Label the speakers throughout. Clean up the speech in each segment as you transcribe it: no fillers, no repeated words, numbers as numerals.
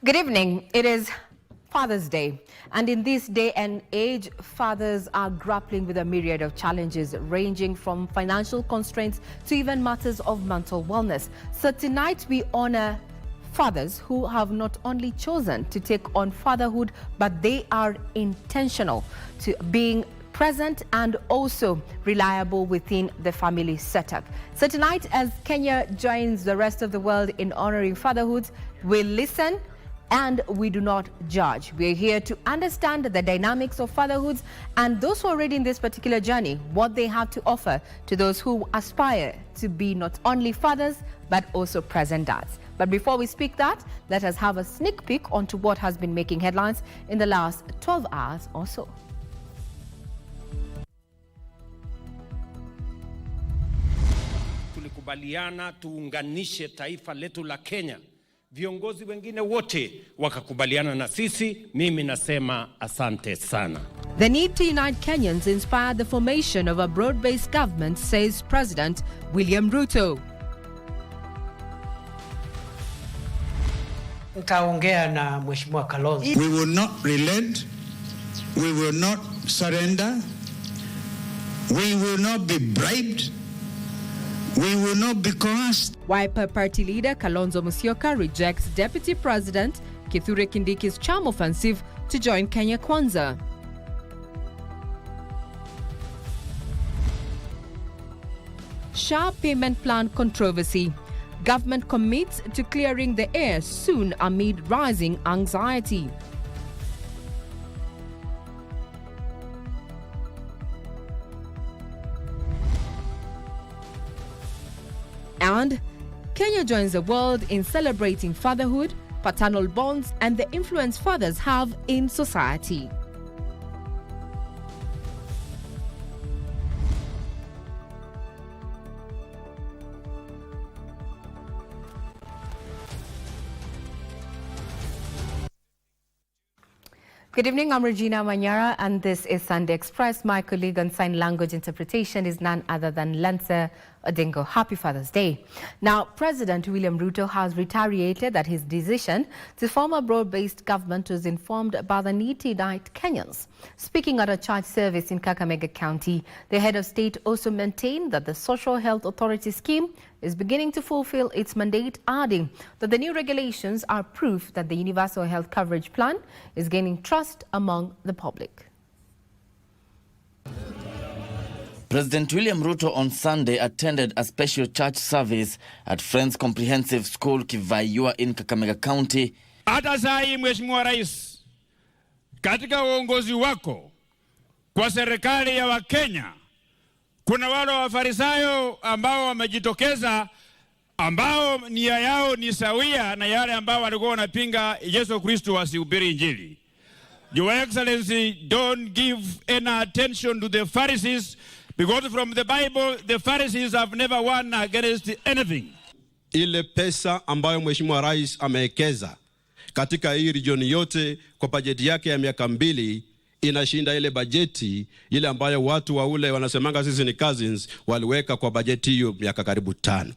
Speaker 1: Good evening. It is Father's Day, and in this day and age, fathers are grappling with a myriad of challenges ranging from financial constraints to even matters of mental wellness. So tonight we honor fathers who have not only chosen to take on fatherhood, but they are intentional to being present and also reliable within the family setup. So tonight, as Kenya joins the rest of the world in honoring fatherhood, we listen and we do not judge. We're here to understand the dynamics of fatherhood and those who are already in this particular journey, what they have to offer to those who aspire to be not only fathers, but also present dads. But before we speak that, let us have a sneak peek onto what has been making headlines in the last 12 hours or so.
Speaker 2: Tulikubaliana tuunganishe taifa letu la Kenya. Viongozi wengine wote wakakubaliana na sisi. Mimi nasema asante sana.
Speaker 1: The need to unite Kenyans inspired the formation of a broad-based government, says President William Ruto.
Speaker 3: Nitaongea na Mheshimiwa Kalonzo.
Speaker 4: We will not relent. We will not surrender. We will not be bribed. We will not be coerced.
Speaker 1: Wiper Party leader Kalonzo Musyoka rejects Deputy President Kithure Kindiki's charm offensive to join Kenya Kwanza. SHA payment plan controversy. Government commits to clearing the air soon amid rising anxiety. And Kenya joins the world in celebrating fatherhood, paternal bonds, and the influence fathers have in society. Good evening, I'm Regina Manyara, and this is Sunday Express. My colleague on sign language interpretation is none other than Lensa Odingo. Happy Father's Day. Now, President William Ruto has reiterated that his decision to form a broad-based government was informed by the need to unite Kenyans. Speaking at a church service in Kakamega County, the head of state also maintained that the Social Health Authority scheme is beginning to fulfill its mandate, adding that the new regulations are proof that the Universal Health Coverage Plan is gaining trust among the public.
Speaker 5: President William Ruto on Sunday attended a special church service at Friends Comprehensive School Kivaiua in Kakamega County.
Speaker 6: Hata saa hii Mheshimiwa Rais, katika uongozi wako kwa serikali ya Wakenya, kuna wale wafarisayo ambao wamejitokeza, ambao nia yao ni sawia na yale ambao walikuwa wanapinga Yesu Kristo asihubiri Injili. Your Excellency, don't give any attention to the Pharisees, because from the Bible, the Pharisees have never won against anything.
Speaker 7: Ile pesa ambayo Mheshimiwa Rais amewekeza katika hii region yote kwa bajeti yake ya miaka 2 inashinda ile bajeti ile ambayo watu wa ule wanasemanga sisi ni cousins waliweka kwa bajeti hiyo miaka karibu 5.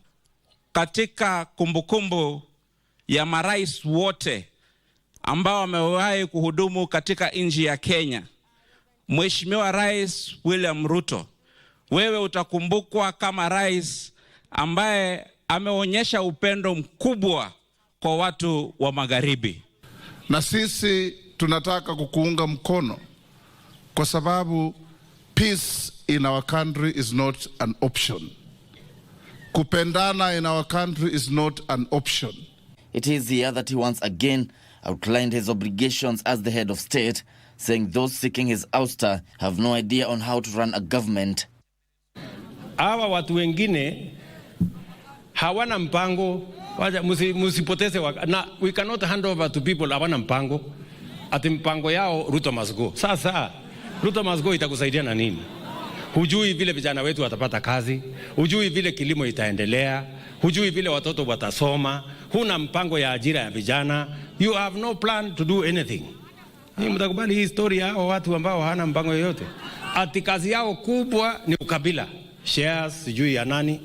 Speaker 8: Katika kumbukumbu ya marais wote ambao wamewahi kuhudumu katika nchi ya Kenya, Mheshimiwa Rais William Ruto, wewe utakumbukwa kama rais ambaye ameonyesha upendo mkubwa kwa watu wa magharibi.
Speaker 9: Na sisi tunataka kukuunga mkono kwa sababu peace in our country is not an option. Kupendana in our country is not an option.
Speaker 5: It is here that he once again outlined his obligations as the head of state, saying those seeking his ouster have no idea on how to run a government.
Speaker 2: Hawa watu wengine hawana mpango, musipoteze na we cannot hand over to people hawana mpango. Ati mpango yao Ruto must go. Sasa Ruto must go itakusaidia na nini? Hujui vile vijana wetu watapata kazi, hujui vile kilimo itaendelea, hujui vile watoto watasoma, huna mpango ya ajira ya vijana. You have no plan to do anything. Ni mtakubali hii story hao watu ambao hana mpango yoyote. Ati kazi yao kubwa ni ukabila. Shares, sijui ya nani,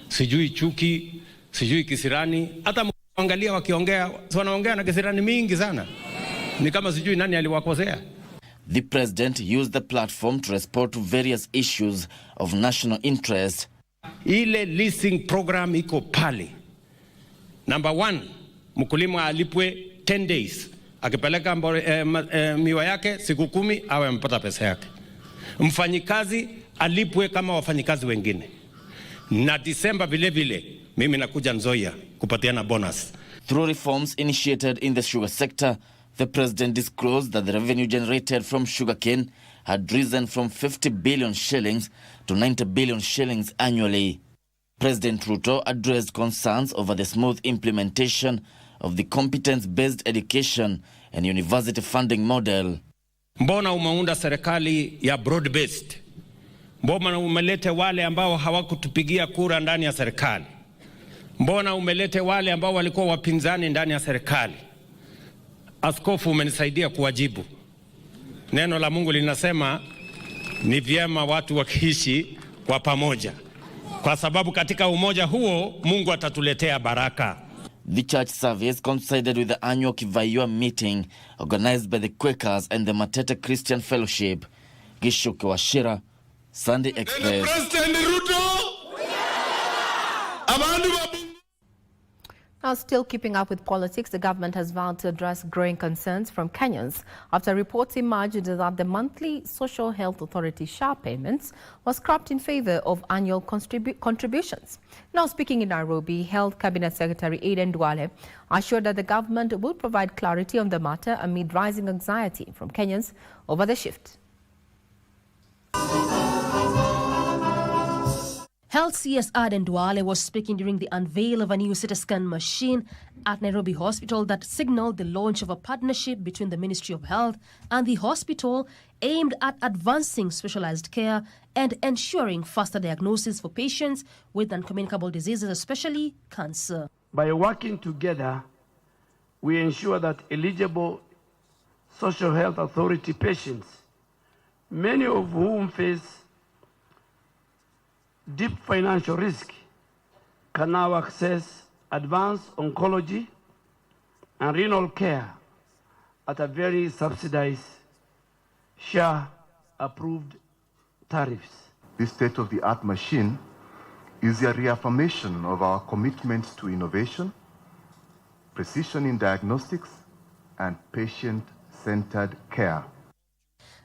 Speaker 2: sijui chuki, sijui kisirani, hata Angalia wakiongea, wanaongea na kisirani mingi sana. Ni kama sijui nani aliwakosea.
Speaker 5: The president used the platform to respond to various issues of national interest.
Speaker 2: Ile leasing program iko pale. Number 1, mkulima alipwe 10 days. Akipeleka miwa yake siku 10 awe amepata pesa yake. Mfanyikazi alipwe kama wafanyikazi wengine. Na Disemba vile vile mimi nakuja Nzoia kupatiana bonus.
Speaker 5: Through reforms initiated in the sugar sector, the president disclosed that the revenue generated from sugarcane had risen from 50 billion shillings to 90 billion shillings annually. President Ruto addressed concerns over the smooth implementation of the competence-based education and university funding model.
Speaker 2: Mbona umeunda serikali ya broad-based? Mbona umelete wale ambao hawakutupigia kura ndani ya serikali? Mbona umelete wale ambao walikuwa wapinzani ndani ya serikali? Askofu, umenisaidia kuwajibu. Neno la Mungu linasema ni vyema watu wakiishi kwa pamoja, kwa sababu katika umoja huo Mungu atatuletea baraka.
Speaker 5: The church service coincided with the annual Kivayua meeting organized by the Quakers and the Matete Christian Fellowship. Gishuke Washira, Sunday Express.
Speaker 9: President Ruto.
Speaker 1: Now, still keeping up with politics, the government has vowed to address growing concerns from Kenyans after reports emerged that the monthly Social Health Authority SHA payments was scrapped in favor of annual contributions. Now, speaking in Nairobi, Health Cabinet Secretary Aden Duale assured that the government will provide clarity on the matter amid rising anxiety from Kenyans over the shift.
Speaker 10: Health CS Aden Duale was speaking during the unveil of a new CT scan machine at Nairobi Hospital that signaled the launch of a partnership between the Ministry of Health and the hospital aimed at advancing specialized care and ensuring faster diagnosis for patients with non-communicable diseases, especially cancer.
Speaker 11: By working together, we ensure that eligible Social Health Authority patients, many of whom face deep financial risk, can now access advanced oncology and renal care at a very subsidized, SHA-approved tariffs.
Speaker 12: This state-of-the-art machine is a reaffirmation of our commitment to innovation, precision in diagnostics, and patient-centered care.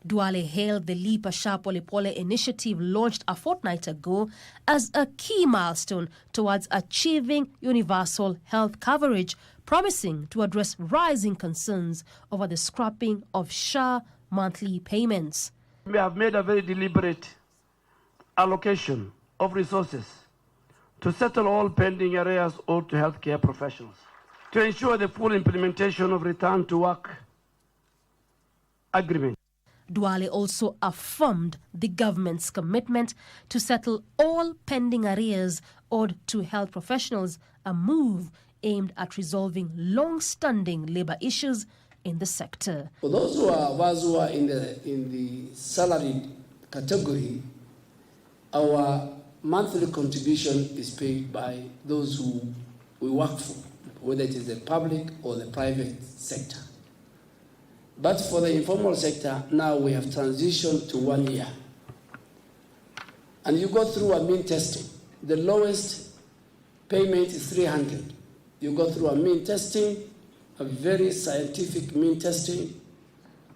Speaker 10: Duale hailed the Lipa Sha Pole Pole initiative launched a fortnight ago as a key milestone towards achieving universal health coverage, promising to address rising concerns over the scrapping of SHA monthly payments.
Speaker 11: We have made a very deliberate allocation of resources to settle all pending areas owed to healthcare professionals, to ensure the full implementation of return to work agreement.
Speaker 10: Duale also affirmed the government's commitment to settle all pending arrears owed to health professionals, a move aimed at resolving long-standing labor issues in the sector.
Speaker 13: For those of us who are in the salaried category, our monthly contribution is paid by those who we work for, whether it is the public or the private sector. But for the informal sector, now we have transitioned to 1 year. And you go through a mean testing. The lowest payment is 300. You go through a mean testing, a very scientific mean testing.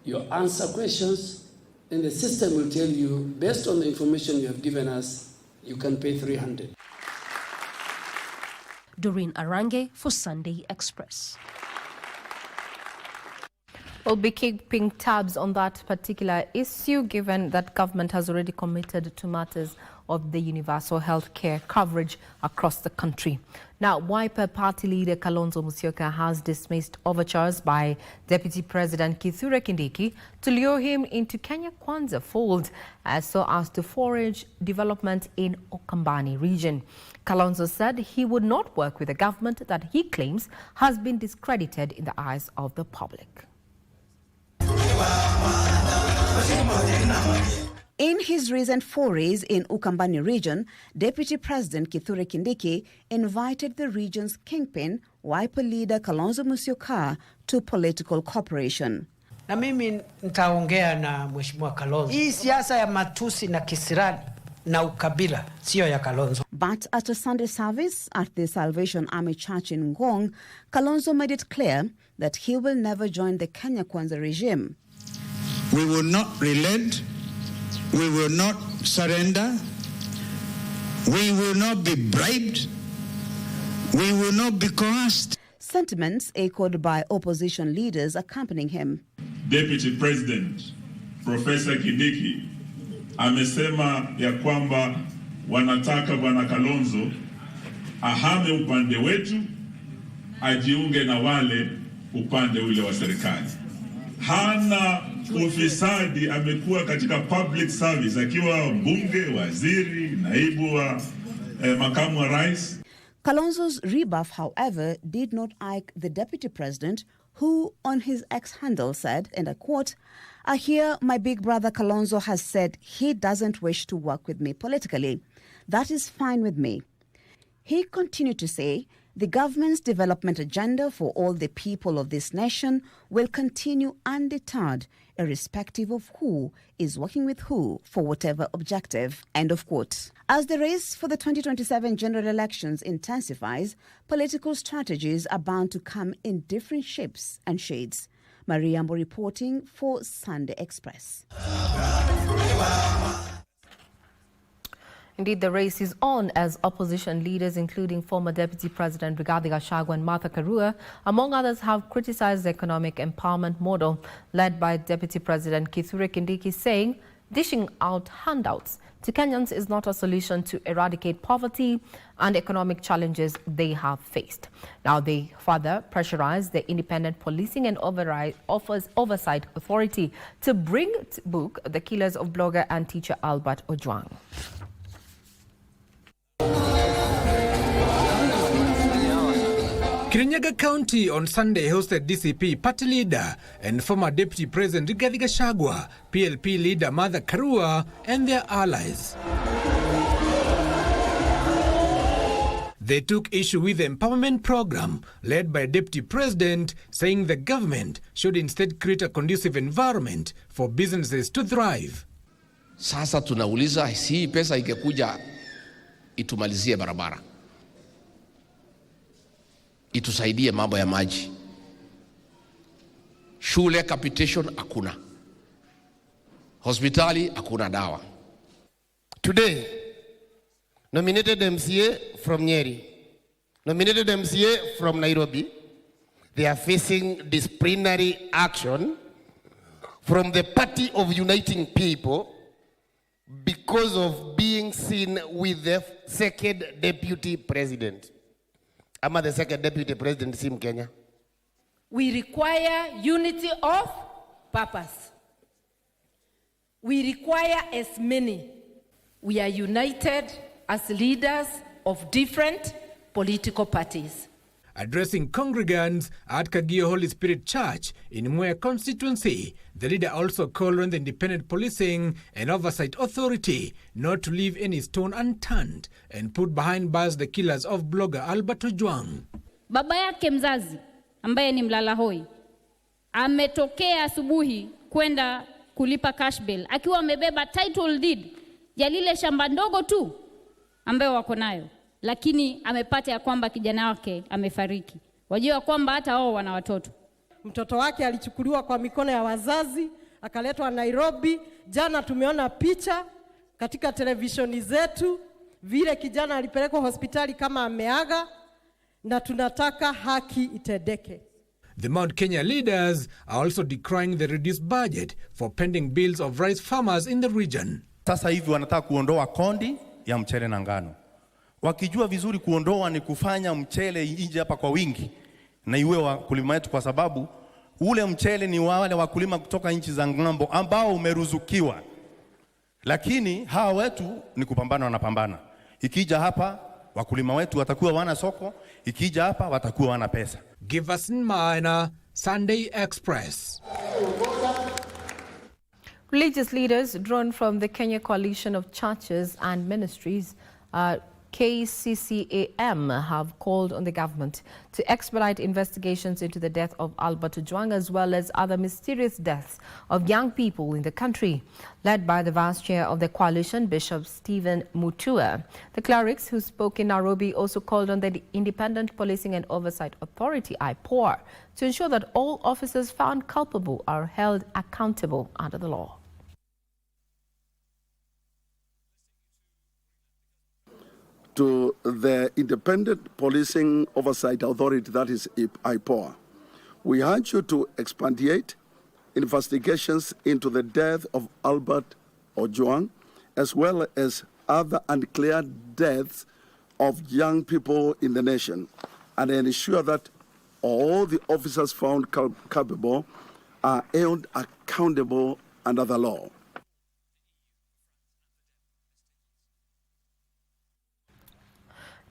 Speaker 13: You answer questions, and the system will tell you, based on the information you have given us, you can pay 300.
Speaker 10: Doreen Arange for Sunday Express.
Speaker 1: We'll be keeping tabs on that particular issue, given that government has already committed to matters of the universal health care coverage across the country. Now, Wiper Party leader Kalonzo Musyoka has dismissed overtures by Deputy President Kithure Kindiki to lure him into Kenya Kwanza fold so as to forage development in Ukambani region. Kalonzo said he would not work with a government that he claims has been discredited in the eyes of the public.
Speaker 14: In his recent forays in Ukambani region, Deputy President Kithure Kindiki invited the region's kingpin, Wiper leader Kalonzo Musyoka, to political cooperation.
Speaker 3: Na mimi nitaongea na Mheshimiwa Kalonzo. Hii siasa ya matusi na kisirani na ukabila sio ya Kalonzo.
Speaker 14: But at a Sunday service at the Salvation Army Church in Ngong, Kalonzo made it clear that he will never join the Kenya Kwanza regime.
Speaker 4: We will not relent. We will not surrender. We will not be bribed. We will not be coerced.
Speaker 14: Sentiments echoed by opposition leaders accompanying him.
Speaker 15: Deputy President Professor Kindiki amesema ya kwamba wanataka Bwana Kalonzo ahame upande wetu ajiunge na wale upande ule wa serikali. Hana ufisadi, amekuwa katika public service akiwa mbunge, waziri, naibu wa makamu wa rais.
Speaker 14: Kalonzo's rebuff, however, did not irk the deputy president, who on his X handle said, and I quote, "I hear my big brother Kalonzo has said he doesn't wish to work with me politically. That is fine with me." He continued to say, the government's development agenda for all the people of this nation will continue undeterred, irrespective of who is working with who for whatever objective. End of quote. As the race for the 2027 general elections intensifies, political strategies are bound to come in different shapes and shades. Mariambo reporting for Sunday Express.
Speaker 1: Indeed, the race is on as opposition leaders, including former Deputy President Rigathi Gachagua and Martha Karua, among others, have criticized the economic empowerment model led by Deputy President Kithure Kindiki, saying dishing out handouts to Kenyans is not a solution to eradicate poverty and economic challenges they have faced. Now, they further pressurized the Independent Policing and Oversight Authority to bring to book the killers of blogger and teacher Albert Ojwang.
Speaker 16: Kirinyaga County on Sunday hosted DCP party leader and former Deputy President Rigathi Gachagua, PLP leader Martha Karua and their allies. They took issue with the empowerment program led by Deputy President, saying the government should instead create a conducive environment for businesses to thrive.
Speaker 17: Sasa tunauliza, hii pesa ingekuja itumalizie barabara, itusaidie mambo ya maji, shule capitation hakuna, hospitali hakuna dawa.
Speaker 18: Today, nominated MCA from Nyeri, nominated MCA from Nairobi, they are facing disciplinary action from the Party of Uniting People because of being seen with the second deputy president. I'm the second deputy president in Kenya.
Speaker 19: We require unity of purpose. We require as many. We are united as leaders of different political parties.
Speaker 16: Addressing congregants at Kagio Holy Spirit Church in Mwea constituency, the leader also called on the Independent Policing and Oversight Authority not to leave any stone unturned and put behind bars the killers of blogger Albert Ojwang.
Speaker 20: Baba yake mzazi ambaye ni mlala hoi ametokea asubuhi kwenda kulipa cash bill akiwa amebeba title deed ya lile shamba ndogo tu ambayo wako nayo, lakini amepata ya kwamba kijana wake amefariki. Wajua kwamba hata wao wana watoto.
Speaker 21: Mtoto wake alichukuliwa kwa mikono ya wazazi, akaletwa Nairobi. Jana tumeona picha katika televisheni zetu vile kijana alipelekwa hospitali kama ameaga, na tunataka haki itendeke.
Speaker 16: The Mount Kenya leaders are also decrying the reduced budget for pending bills of rice farmers in the region.
Speaker 22: Sasa hivi wanataka kuondoa kondi ya mchele na ngano, wakijua vizuri kuondoa ni kufanya mchele nje hapa kwa wingi na iwe wakulima wetu, kwa sababu ule mchele ni wale wakulima kutoka nchi za ng'ambo ambao umeruzukiwa, lakini hawa wetu ni kupambana, wanapambana. Ikija hapa wakulima wetu watakuwa wana soko, ikija hapa watakuwa wana pesa.
Speaker 16: Giverson Maina, Sunday Express.
Speaker 1: Religious leaders drawn from the Kenya Coalition of Churches and Ministries, KCCAM, have called on the government to expedite investigations into the death of Albert Ojwang as well as other mysterious deaths of young people in the country. Led by the vice chair of the coalition, Bishop Stephen Mutua, the clerics who spoke in Nairobi also called on the Independent Policing and Oversight Authority, IPOA, to ensure that all officers found culpable are held accountable under the law.
Speaker 6: To the Independent Policing Oversight Authority, that is IPOA, we urge you to expedite investigations into the death of Albert Ojwang, as well as other uncleared deaths of young people in the nation, and ensure that all the officers found culpable are held accountable under the law.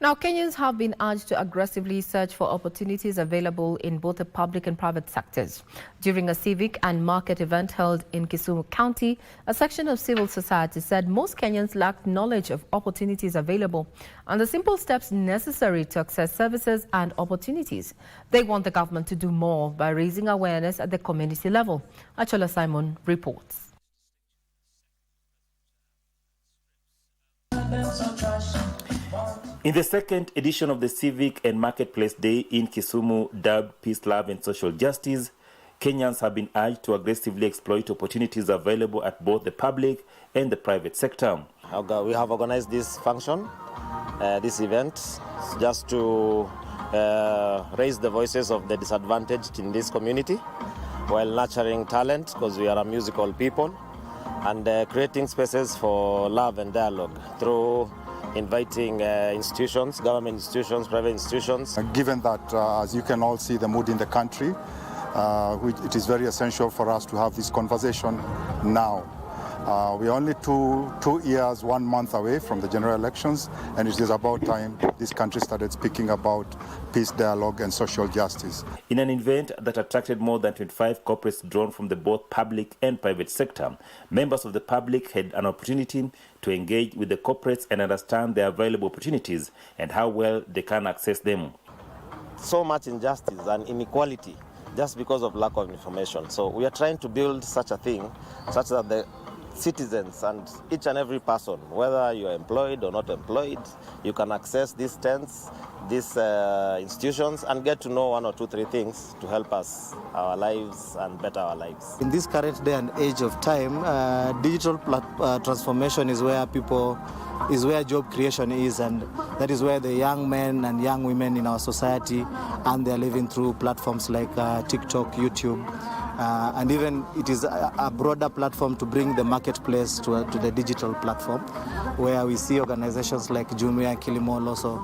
Speaker 1: Now, Kenyans have been urged to aggressively search for opportunities available in both the public and private sectors. During a civic and market event held in Kisumu County, a section of civil society said most Kenyans lacked knowledge of opportunities available and the simple steps necessary to access services and opportunities. They want the government to do more by raising awareness at the community level. Achola Simon reports.
Speaker 7: In the second edition of the Civic and Marketplace Day in Kisumu, dubbed Peace, Love and Social Justice, Kenyans have been urged to aggressively exploit opportunities available at both the public and the private sector.
Speaker 23: We have organized this function, this event, just to raise the voices of the disadvantaged in this community while nurturing talent, because we are a musical people, and creating spaces for love and dialogue through inviting institutions, government institutions, private institutions.
Speaker 24: Given that, as you can all see, the mood in the country, it is very essential for us to have this conversation now. We're only two years, 1 month away from the general elections, and it is about time this country started speaking about peace, dialogue, and social justice.
Speaker 7: In an event that attracted more than 25 corporates drawn from the both public and private sector, members of the public had an opportunity to engage with the corporates and understand their available opportunities and how well they can access them.
Speaker 23: So much injustice and inequality just because of lack of information. So we are trying to build such a thing, such that the citizens and each and every person, whether you are employed or not employed, you can access these tents, these institutions, and get to know 1 or 2, 3 things to help us, our lives, and better our lives.
Speaker 25: In this current day and age of time, digital transformation is where job creation is, and that is where the young men and young women in our society, and they're living through platforms like TikTok, YouTube, and even it is a broader platform to bring the marketplace to the digital platform, where we see organizations like Jumia, Kilimall also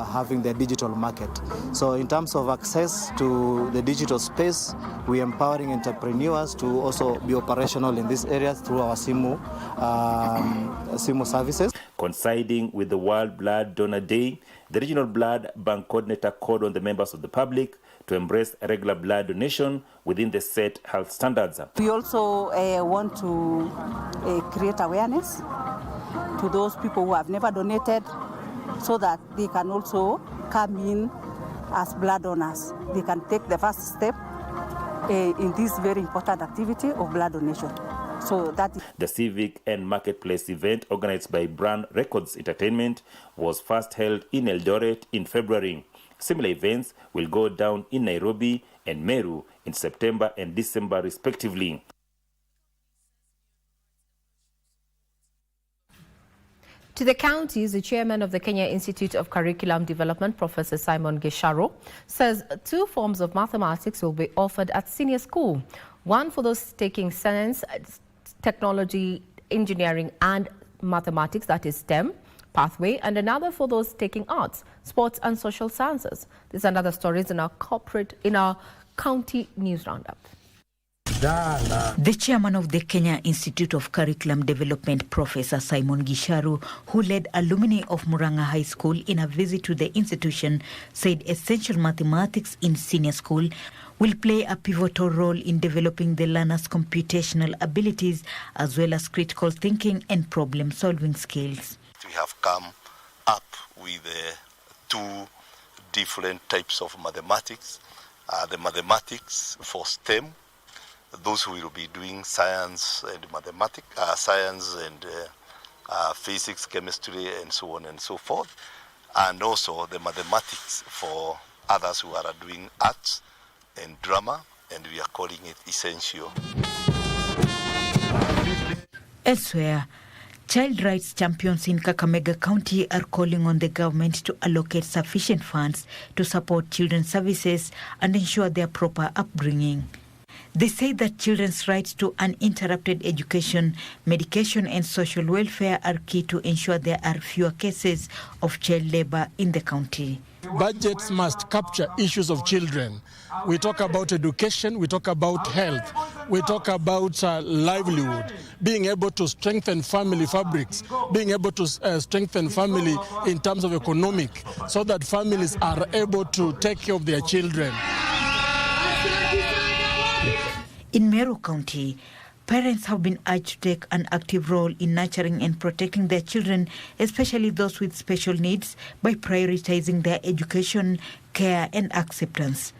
Speaker 25: having their digital market. So in terms of access to the digital space, we are empowering entrepreneurs to also be operational in these areas through our Simu services.
Speaker 7: Coinciding with the World Blood Donor Day, the Regional Blood Bank Coordinator called on the members of the public to embrace regular blood donation within the set health standards.
Speaker 26: We also want to create awareness to those people who have never donated, so that they can also come in as blood donors. They can take the first step in this very important activity of blood donation. So that is
Speaker 7: the Civic and Marketplace event, organized by Brand Records Entertainment, was first held in Eldoret in February. Similar events will go down in Nairobi and Meru in September and December, respectively.
Speaker 1: To the counties, the chairman of the Kenya Institute of Curriculum Development, Professor Simon Gisharo, says 2 forms of mathematics will be offered at senior school. One for those taking science, technology, engineering and mathematics, that is STEM pathway, and another for those taking arts, sports and social sciences. These and other stories in our county news roundup.
Speaker 27: The chairman of the Kenya Institute of Curriculum Development, Professor Simon Gisharu, who led alumni of Murang'a High School in a visit to the institution, said essential mathematics in senior school will play a pivotal role in developing the learner's computational abilities as well as critical thinking and problem-solving skills.
Speaker 2: We have come up with two different types of mathematics. The mathematics for STEM, those who will be doing science and mathematics, science and physics, chemistry, and so on and so forth. And also the mathematics for others who are doing arts and drama, and we are calling it essential.
Speaker 27: Elsewhere, child rights champions in Kakamega County are calling on the government to allocate sufficient funds to support children's services and ensure their proper upbringing. They say that children's rights to uninterrupted education, medication and social welfare are key to ensure there are fewer cases of child labor in the county.
Speaker 5: Budgets must capture issues of children. We talk about education, we talk about health, we talk about livelihood, being able to strengthen family fabrics, being able to strengthen family in terms of economic, so that families are able to take care of their children.
Speaker 27: In Meru County, parents have been urged to take an active role in nurturing and protecting their children, especially those with special needs, by prioritizing their education, care and acceptance.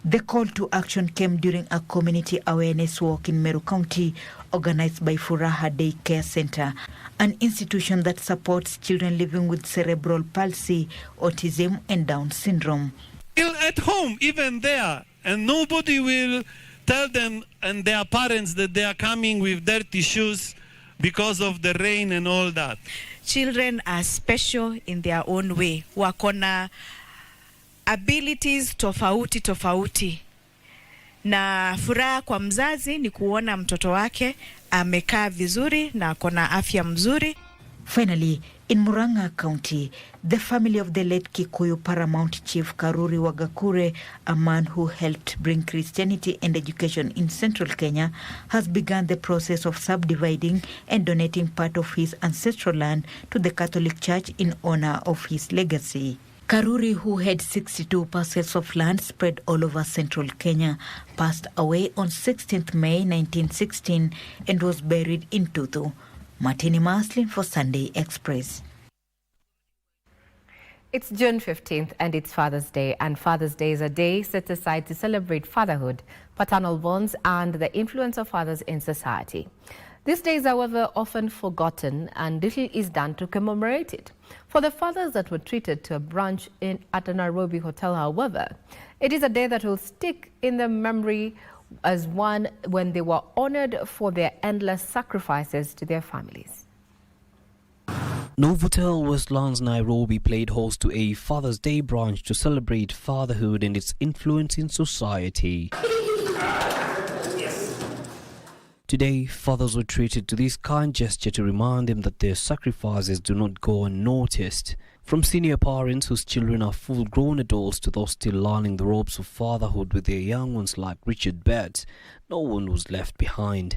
Speaker 27: The call to action came during a community awareness walk in Meru County organized by Furaha Day Care Center, an institution that supports children living with cerebral palsy, autism and Down syndrome.
Speaker 8: At home, even there, and nobody will tell them and their parents that they are coming with dirty shoes because of the rain and all that.
Speaker 9: Children are special in their own way. Wakona abilities tofauti tofauti. Na furaha kwa mzazi ni kuona mtoto wake amekaa vizuri na akona afya mzuri.
Speaker 27: Finally, in Murang'a County, the family of the late Kikuyu Paramount Chief Karuri Wagakure, a man who helped bring Christianity and education in central Kenya, has begun the process of subdividing and donating part of his ancestral land to the Catholic Church in honor of his legacy. Karuri, who had 62 parcels of land spread all over central Kenya, passed away on 16th May 1916 and was buried in Tutu. Martini Maslin for Sunday Express.
Speaker 1: It's June 15th and it's Father's Day, and Father's Day is a day set aside to celebrate fatherhood, paternal bonds and the influence of fathers in society. These days, however, often forgotten and little is done to commemorate it. For the fathers that were treated to a brunch at a Nairobi hotel, however, it is a day that will stick in the memory as one when they were honored for their endless sacrifices to their families.
Speaker 11: Novotel Westlands, Nairobi played host to a Father's Day brunch to celebrate fatherhood and its influence in society. Today, fathers were treated to this kind gesture to remind them that their sacrifices do not go unnoticed. From senior parents whose children are full-grown adults to those still learning the ropes of fatherhood with their young ones like Richard Betts, no one was left behind.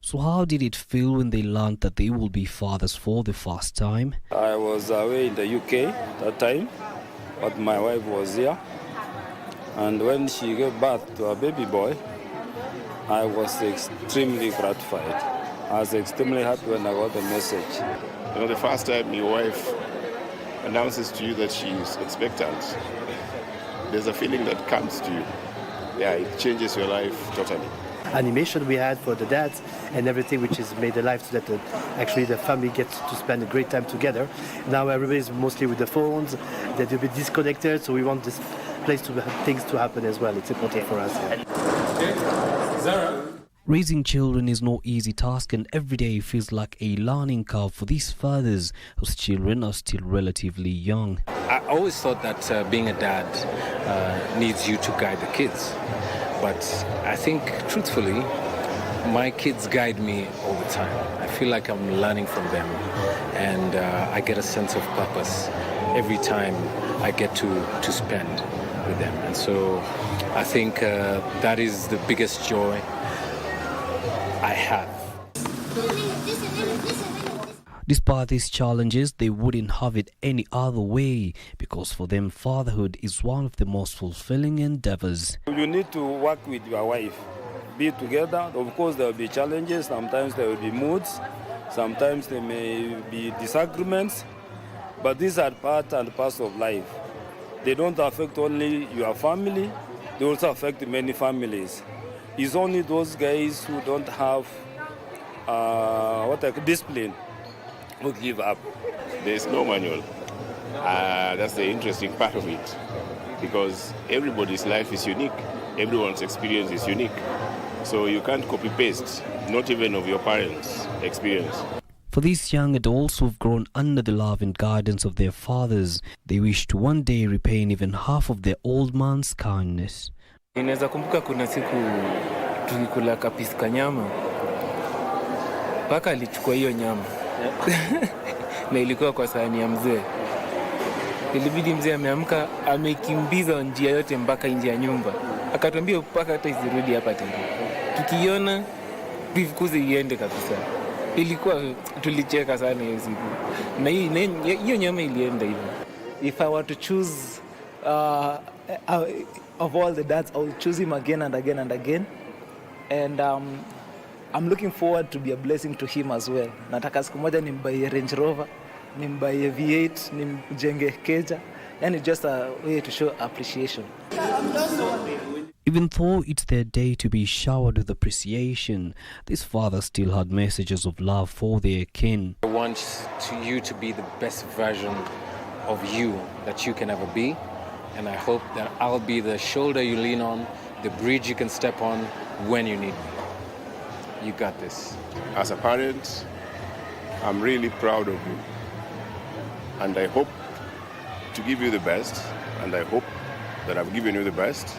Speaker 11: So how did it feel when they learned that they will be fathers for the first time?
Speaker 12: I was away in the UK that time, but my wife was here. And when she gave birth to a baby boy, I was extremely gratified. I was extremely happy when I got the message.
Speaker 13: You know, the first time your wife announces to you that she is expectant, there's a feeling that comes to you. Yeah, it changes your life totally.
Speaker 28: Animation we had for the dads and everything, which has made the life so that actually the family gets to spend a great time together. Now everybody's mostly with the phones, they're a bit disconnected, so we want this place to have things to happen as well. It's important for us. Yeah.
Speaker 11: Raising children is no easy task, and every day feels like a learning curve for these fathers whose children are still relatively young.
Speaker 29: I always thought that being a dad needs you to guide the kids. But I think, truthfully, my kids guide me all the time. I feel like I'm learning from them, and I get a sense of purpose every time I get to spend with them. And so I think that is the biggest joy I have.
Speaker 11: Despite these challenges, they wouldn't have it any other way, because for them fatherhood is one of the most fulfilling endeavors.
Speaker 12: You need to work with your wife, be together. Of course, there will be challenges. Sometimes there will be moods. Sometimes there may be disagreements. But these are part and parcel of life. They don't affect only your family. They also affect many families. It's only those guys who don't have discipline who give up.
Speaker 13: There's no manual. That's the interesting part of it, because everybody's life is unique. Everyone's experience is unique. So you can't copy-paste, not even of your parents' experience.
Speaker 11: For these young adults who've grown under the love and guidance of their fathers, they wish to one day repay even half of their old man's kindness.
Speaker 3: Ninaweza kumbuka kuna siku tulikula kapisi kanyama, paka alichukua hiyo nyama na ilikuwa kwa sahani ya mzee. Ilibidi mzee ameamka amekimbiza njia yote mpaka nje ya nyumba, akatuambia paka hata isirudi hapa tena, tukiona tuifukuze iende kabisa. Ilikuwa tulicheka sana hiyo siku, na hiyo nyama ilienda hivyo.
Speaker 4: If I were to choose of all the dads, I will choose him again and again and again. And I'm looking forward to be a blessing to him as well. Nataka siku moja nimbaie Range Rover, nimbaie V8, nimjenge keja. And it's just a way to show appreciation.
Speaker 11: Even though it's their day to be showered with appreciation, these fathers still had messages of love for their kin.
Speaker 29: I want you to be the best version of you that you can ever be. And I hope that I'll be the shoulder you lean on, the bridge you can step on when you need me. You got this.
Speaker 13: As a parent, I'm really proud of you. And I hope to give you the best. And I hope that I've given you the best.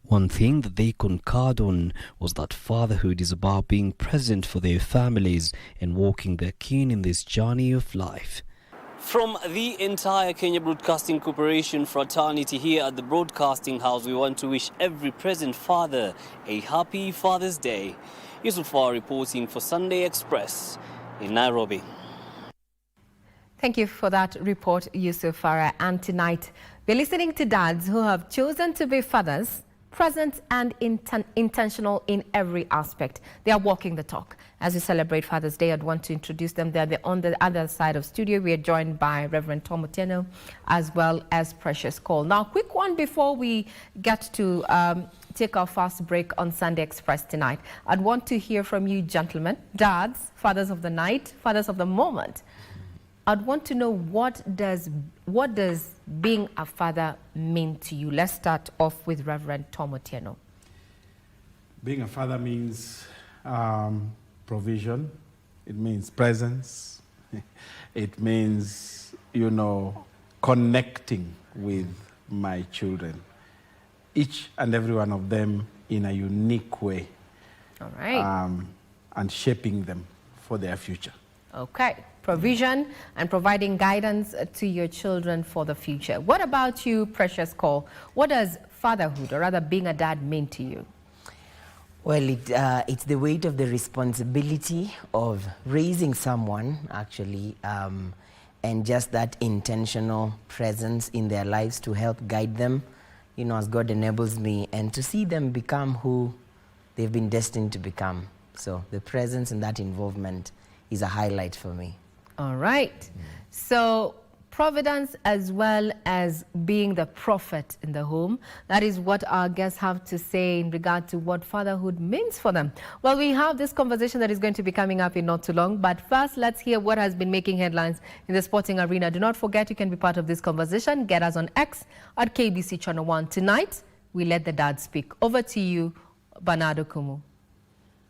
Speaker 11: One thing that they concurred on was that fatherhood is about being present for their families and walking their kin in this journey of life.
Speaker 10: From the entire Kenya Broadcasting Corporation fraternity here at the Broadcasting House, we want to wish every present father a happy Father's Day. Yusufar reporting for Sunday Express in Nairobi.
Speaker 1: Thank you for that report, Yusufara. And tonight, we're listening to dads who have chosen to be fathers, present and intentional in every aspect. They are walking the talk. As we celebrate Father's Day, I'd want to introduce them. They're on the other side of studio. We are joined by Reverend Tom Otieno as well as Precious Cole. Now, quick one before we get to take our first break on Sunday Express tonight. I'd want to hear from you gentlemen, dads, fathers of the night, fathers of the moment. I'd want to know what does being a father mean to you? Let's start off with Reverend Tom Otieno.
Speaker 14: Being a father means provision. It means presence. It means, connecting with my children. Each and every one of them in a unique way.
Speaker 1: All right.
Speaker 14: And shaping them for their future.
Speaker 1: Okay. Provision and providing guidance to your children for the future. What about you, Precious Cole? What does fatherhood, or rather being a dad, mean to you?
Speaker 15: Well, it's the weight of the responsibility of raising someone, actually, and just that intentional presence in their lives to help guide them, as God enables me, and to see them become who they've been destined to become. So the presence and that involvement is a highlight for me.
Speaker 1: All right. So providence as well as being the prophet in the home. That is what our guests have to say in regard to what fatherhood means for them. Well, we have this conversation that is going to be coming up in not too long. But first, let's hear what has been making headlines in the sporting arena. Do not forget you can be part of this conversation. Get us on X at KBC Channel 1. Tonight, we let the dad speak. Over to you, Bernardo Kumu.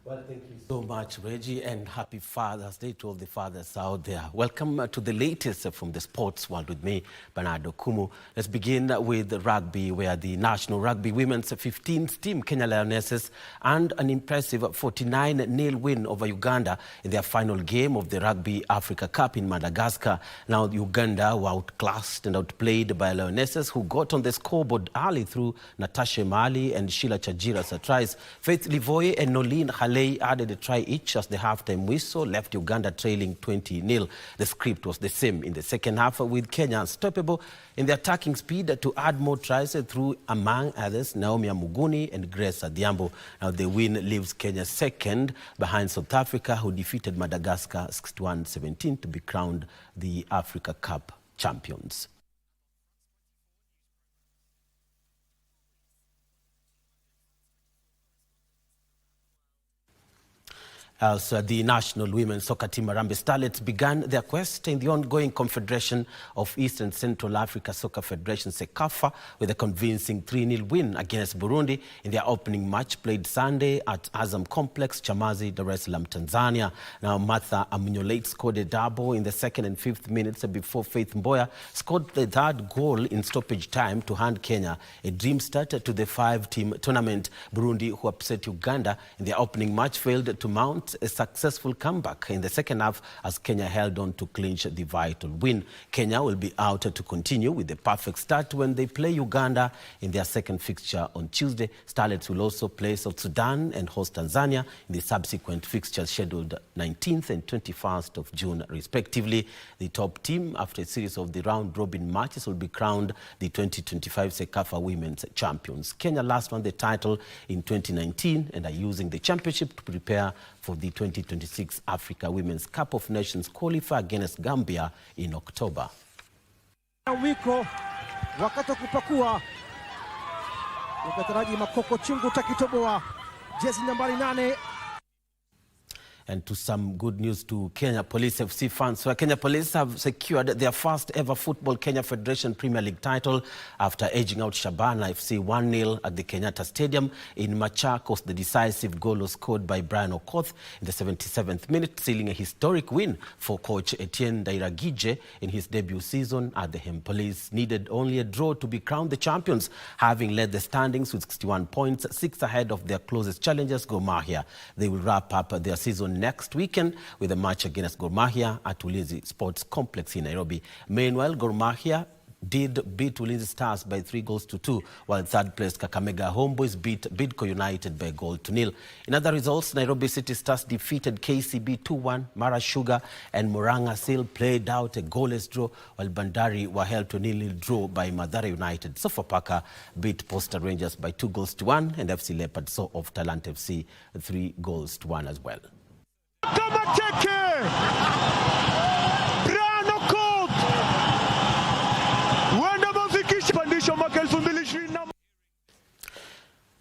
Speaker 17: Well, thank you so much, Reggie, and happy Father's Day to all the fathers out there. Welcome to the latest from the sports world with me, Bernardo Kumu. Let's begin with rugby, where the National Rugby Women's 15th team, Kenya Lionesses, earned an impressive 49-0 win over Uganda in their final game of the Rugby Africa Cup in Madagascar. Now, Uganda were outclassed and outplayed by Lionesses, who got on the scoreboard early through Natasha Mali and Sheila Chajira's tries. Faith Livoye and Nolene Hale play added a try each as the halftime whistle left Uganda trailing 20-0. The script was the same in the second half, with Kenya unstoppable in the attacking speed to add more tries through, among others, Naomi Amuguni and Grace Adhiambo. Now the win leaves Kenya second behind South Africa, who defeated Madagascar 61-17 to be crowned the Africa Cup champions. Also, the national women's soccer team Harambee Starlets began their quest in the ongoing Confederation of East and Central Africa Soccer Federation, CECAFA, with a convincing 3-0 win against Burundi in their opening match played Sunday at Azam Complex, Chamazi, Dar es Salaam, Tanzania. Now, Martha Amunyolate scored a double in the 2nd and 5th minutes before Faith Mboya scored the 3rd goal in stoppage time to hand Kenya a dream start to the 5-team tournament. Burundi, who upset Uganda in their opening match, failed to mount a successful comeback in the second half as Kenya held on to clinch the vital win. Kenya will be out to continue with the perfect start when they play Uganda in their second fixture on Tuesday. Starlets will also play South Sudan and host Tanzania in the subsequent fixtures scheduled 19th and 21st of June respectively. The top team, after a series of the round-robin matches, will be crowned the 2025 CECAFA Women's Champions. Kenya last won the title in 2019 and are using the championship to prepare for the 2026 Africa Women's Cup of Nations qualifier against Gambia in October.
Speaker 6: Wiko wakati kupakua ukataraji makoko chungu takitoboa jezi nambari 8.
Speaker 17: And to some good news to Kenya Police FC fans. So Kenya Police have secured their first ever Football Kenya Federation Premier League title after edging out Shabana FC 1-0 at the Kenyatta Stadium in Machakos. The decisive goal was scored by Brian Okoth in the 77th minute, sealing a historic win for coach Etienne Dairagije in his debut season at the Hem. Police needed only a draw to be crowned the champions, having led the standings with 61 points, 6 ahead of their closest challengers, Gor Mahia. They will wrap up their season next weekend with a match against Gor Mahia at Ulinzi Sports Complex in Nairobi. Meanwhile, Gor Mahia did beat Ulinzi Stars by 3-2, while third place Kakamega Homeboys beat Bidco United by 1-0. In other results, Nairobi City Stars defeated KCB 2-1, Mara Sugar and Murang'a Seal played out a goalless draw, while Bandari were held to a 0-0 draw by Mathare United. Sofapaka beat Posta Rangers by 2-1, and FC Leopards saw off Talent FC 3-1 as well.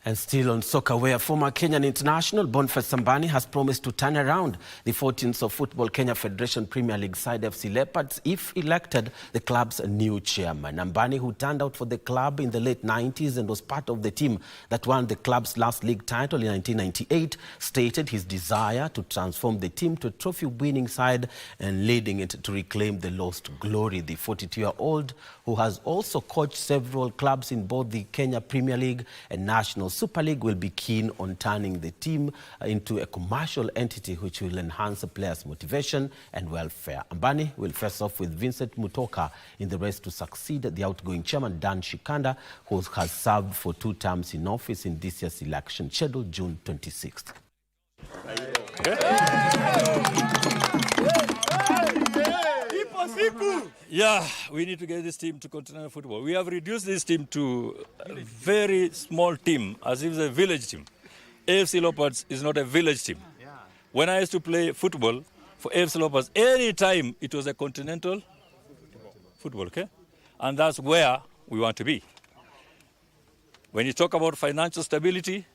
Speaker 17: And still on soccer, where former Kenyan international Boniface Sambani has promised to turn around the fortunes of Football Kenya Federation Premier League side FC Leopards if elected the club's new chairman. Sambani, who turned out for the club in the late 90s and was part of the team that won the club's last league title in 1998, stated his desire to transform the team to a trophy-winning side and leading it to reclaim the lost glory. The 42-year-old, who has also coached several clubs in both the Kenya Premier League and National Super League, will be keen on turning the team into a commercial entity which will enhance the players' motivation and welfare. Sambani will face off with Vincent Mutoka in the race to succeed the outgoing chairman Dan Shikanda, who has served for 2 terms in office in this year's election scheduled June 26th.
Speaker 16: Yeah, we need to get this team to continental football. We have reduced this team to a very small team, as if it's a village team. AFC Leopards is not a village team. When I used to play football for AFC Leopards, any time it was a continental football, okay? And that's where we want to be. When you talk about financial stability,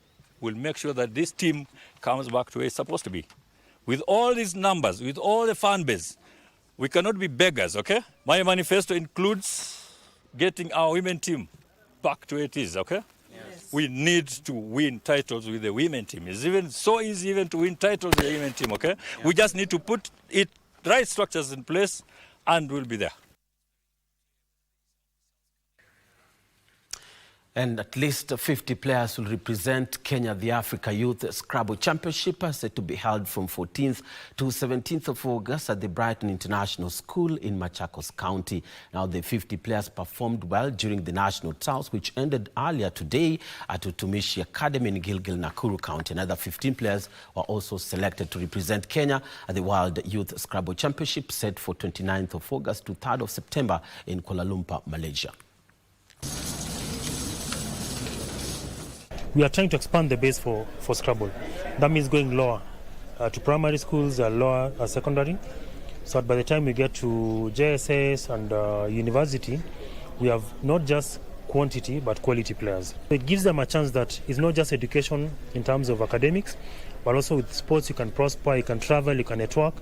Speaker 16: we'll make sure that this team comes back to where it's supposed to be. With all these numbers, with all the fan base, we cannot be beggars, okay? My manifesto includes getting our women team back to where it is, okay? Yes. We need to win titles with the women team. It's even so easy even to win titles with the women team, okay? Yeah. We just need to put it right structures in place and we'll be there.
Speaker 17: And at least 50 players will represent Kenya at the Africa Youth Scrabble Championship, set to be held from 14th to 17th of August at the Brighton International School in Machakos County. Now, the 50 players performed well during the national trials, which ended earlier today at Utumishi Academy in Gilgil, Nakuru County. Another 15 players were also selected to represent Kenya at the World Youth Scrabble Championship, set for 29th of August to 3rd of September in Kuala Lumpur, Malaysia.
Speaker 18: We are trying to expand the base for Scrabble. That means going lower to primary schools, lower secondary. So that by the time we get to JSS and university, we have not just quantity but quality players. It gives them a chance that it's not just education in terms of academics, but also with sports you can prosper, you can travel, you can network,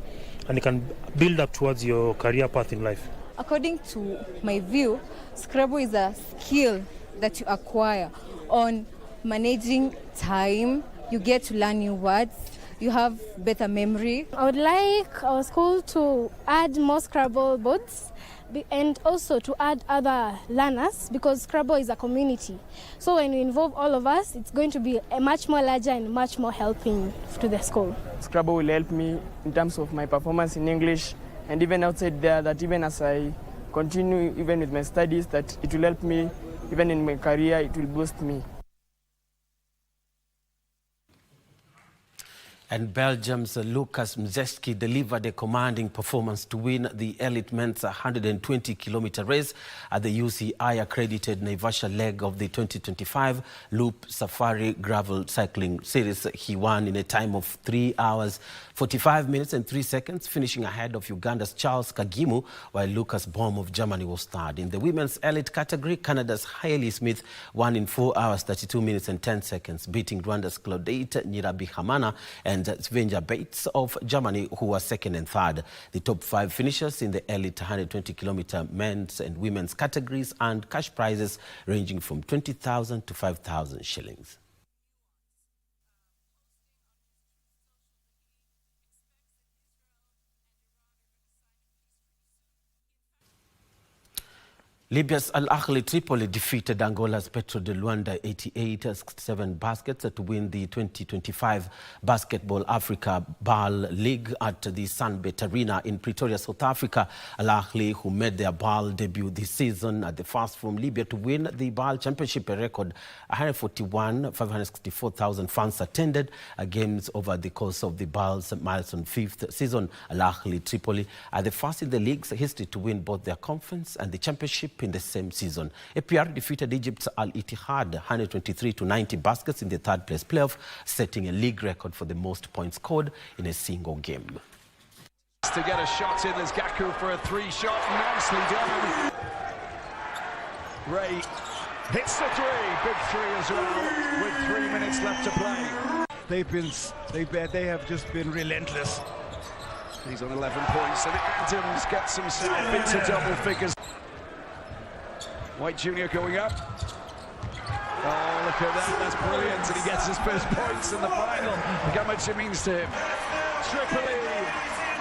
Speaker 18: and you can build up towards your career path in life.
Speaker 19: According to my view, Scrabble is a skill that you acquire on managing time. You get to learn new words, you have better memory.
Speaker 20: I would like our school to add more Scrabble boards and also to add other learners, because Scrabble is a community. So when we involve all of us, it's going to be a much more larger and much more helping to the school.
Speaker 21: Scrabble will help me in terms of my performance in English, and even outside there, that even as I continue even with my studies, that it will help me even in my career, it will boost me.
Speaker 17: And Belgium's Lucas Mzeski delivered a commanding performance to win the elite men's 120-kilometer race at the UCI-accredited Naivasha leg of the 2025 Loop Safari Gravel Cycling Series. He won in a time of 3 hours, 45 minutes and 3 seconds, finishing ahead of Uganda's Charles Kagimu, while Lucas Baum of Germany was third. In the women's elite category, Canada's Hailey Smith won in 4 hours, 32 minutes and 10 seconds, beating Rwanda's Claudette Nyirabihamana and Svenja Bates of Germany, who were second and third. The top 5 finishers in the elite 120-kilometer men's and women's categories earned cash prizes ranging from 20,000 to 5,000 shillings. Libya's Al Ahly Tripoli defeated Angola's Petro de Luanda 88-7 baskets to win the 2025 Basketball Africa BAL League at the Sunbet Arena in Pretoria, South Africa. Al Ahly, who made their BAL debut this season, are the first from Libya to win the BAL Championship. A record 564,000 fans attended games over the course of the BAL's milestone 5th season. Al Ahly Tripoli are the first in the league's history to win both their conference and the championship in the same season. APR defeated Egypt's Al Ittihad 123-90 baskets in the third place playoff, setting a league record for the most points scored in a single game.
Speaker 22: To get a shot in, there's Gaku for a 3-shot, nicely done. Ray hits the 3, big 3 as well, with 3 minutes left to play.
Speaker 6: They have just been relentless.
Speaker 22: He's on 11 points, and Adams gets himself into double figures. White Jr. going up. Oh, look at that, that's brilliant, and he gets his first points in the final. Look how much it means to him. Tripoli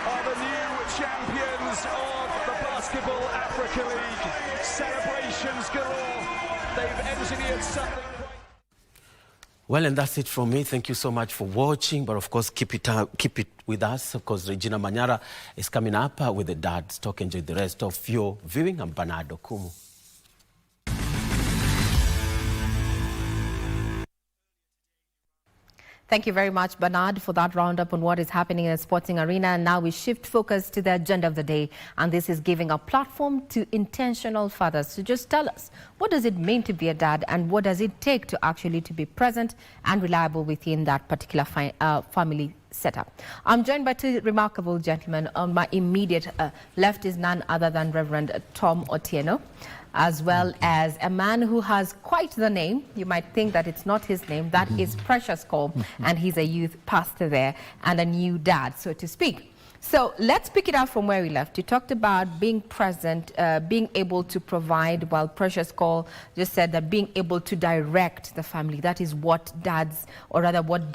Speaker 22: are the new champions of the Basketball Africa League. Celebrations galore. They've engineered something.
Speaker 17: Well, and that's it from me. Thank you so much for watching. But of course, keep it with us. Of course, Regina Manyara is coming up with the Dad's Talk. Enjoy the rest of your viewing. I'm Bernardo Kumu.
Speaker 1: Thank you very much, Bernard, for that roundup on what is happening in the sporting arena. And now we shift focus to the agenda of the day. And this is giving a platform to intentional fathers. So just tell us, what does it mean to be a dad, and what does it take to actually to be present and reliable within that particular family setup? I'm joined by 2 remarkable gentlemen. On my immediate left is none other than Reverend Tom Otieno, as well as a man who has quite the name. You might think that it's not his name. That is Precious Cole, and he's a youth pastor there and a new dad, so to speak. So let's pick it up from where we left. You talked about being present, being able to provide, while Precious Cole just said that being able to direct the family. That is what dads, or rather what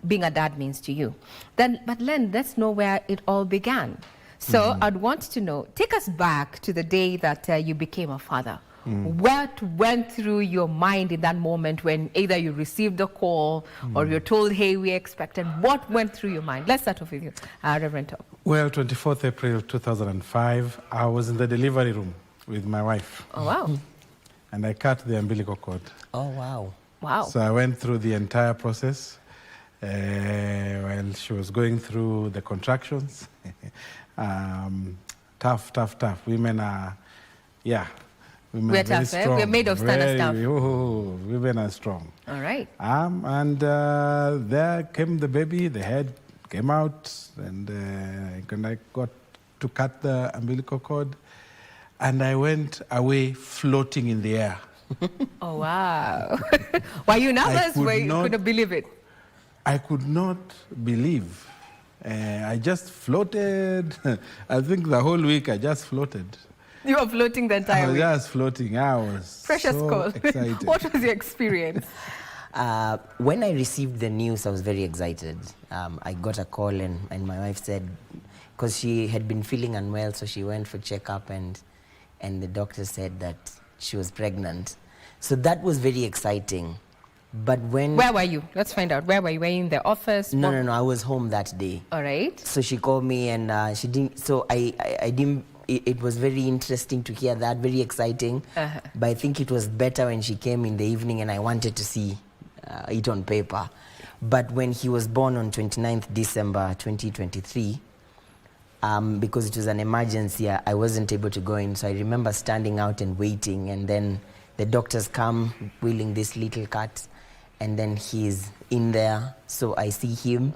Speaker 1: being a dad means to you. But Len, let's know where it all began. So I'd want to know, take us back to the day that you became a father. What went through your mind in that moment when either you received a call or you're told, hey, we expect, and what went through your mind? Let's start off with you, Reverend Top.
Speaker 14: Well, 24th April 2005, I was in the delivery room with my wife.
Speaker 1: Oh, wow.
Speaker 14: And I cut the umbilical cord.
Speaker 15: Oh, wow.
Speaker 1: Wow.
Speaker 14: So I went through the entire process while she was going through the contractions. Tough. Women are, women
Speaker 1: We're
Speaker 14: are very
Speaker 1: tough,
Speaker 14: strong.
Speaker 1: We're made of standard stuff.
Speaker 14: Women are strong.
Speaker 1: All right.
Speaker 14: And there came the baby, the head came out, and I got to cut the umbilical cord, and I went away floating in the air.
Speaker 1: Oh, wow. Were you nervous? You couldn't believe it?
Speaker 14: I could not believe. I just floated. I think the whole week I just floated.
Speaker 1: You were floating the entire week?
Speaker 14: I was just floating. I was
Speaker 1: Precious
Speaker 14: so
Speaker 1: call.
Speaker 14: excited.
Speaker 1: What was your experience?
Speaker 15: When I received the news, I was very excited. I got a call and my wife said, because she had been feeling unwell, so she went for checkup and the doctor said that she was pregnant. So that was very exciting. But when...
Speaker 1: Where were you? Let's find out. Where were you? Were you in the office?
Speaker 15: No, I was home that day.
Speaker 1: All right.
Speaker 15: So she called me and she didn't... So I didn't... It was very interesting to hear that, very exciting. But I think it was better when she came in the evening and I wanted to see it on paper. But when he was born on 29th December 2023, because it was an emergency, I wasn't able to go in. So I remember standing out and waiting, and then the doctors come wheeling this little cat, and then he's in there. So I see him,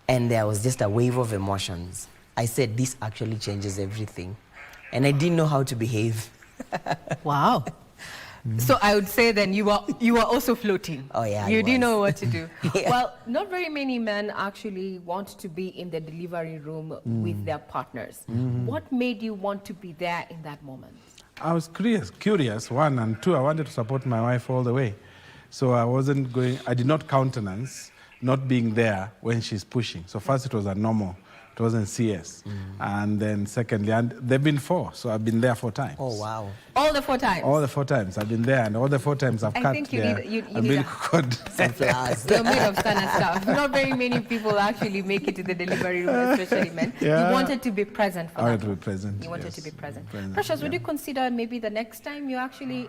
Speaker 15: and there was just a wave of emotions. I said, this actually changes everything. And I didn't know how to behave.
Speaker 1: Wow. So I would say then you were also floating.
Speaker 15: Oh, yeah.
Speaker 1: You didn't know what to do.
Speaker 15: Yeah.
Speaker 1: Well, not very many men actually want to be in the delivery room with their partners. What made you want to be there in that moment?
Speaker 14: I was curious, one, and two, I wanted to support my wife all the way. So I did not countenance not being there when she's pushing. So first it was a normal. It wasn't CS. And then secondly, and they've been 4, so I've been there 4 times.
Speaker 15: Oh, wow.
Speaker 1: All the 4 times?
Speaker 14: All the 4 times. I've been there, and all the 4 times I've cut their umbilical cord.
Speaker 15: Some flowers.
Speaker 1: You're made of standard stuff. Not very many people actually make it to the delivery room, especially men.
Speaker 14: Yeah.
Speaker 1: You wanted to be present for that.
Speaker 14: I wanted to be present.
Speaker 1: You wanted to be present.
Speaker 14: Present,
Speaker 1: Precious, would you consider maybe the next time you actually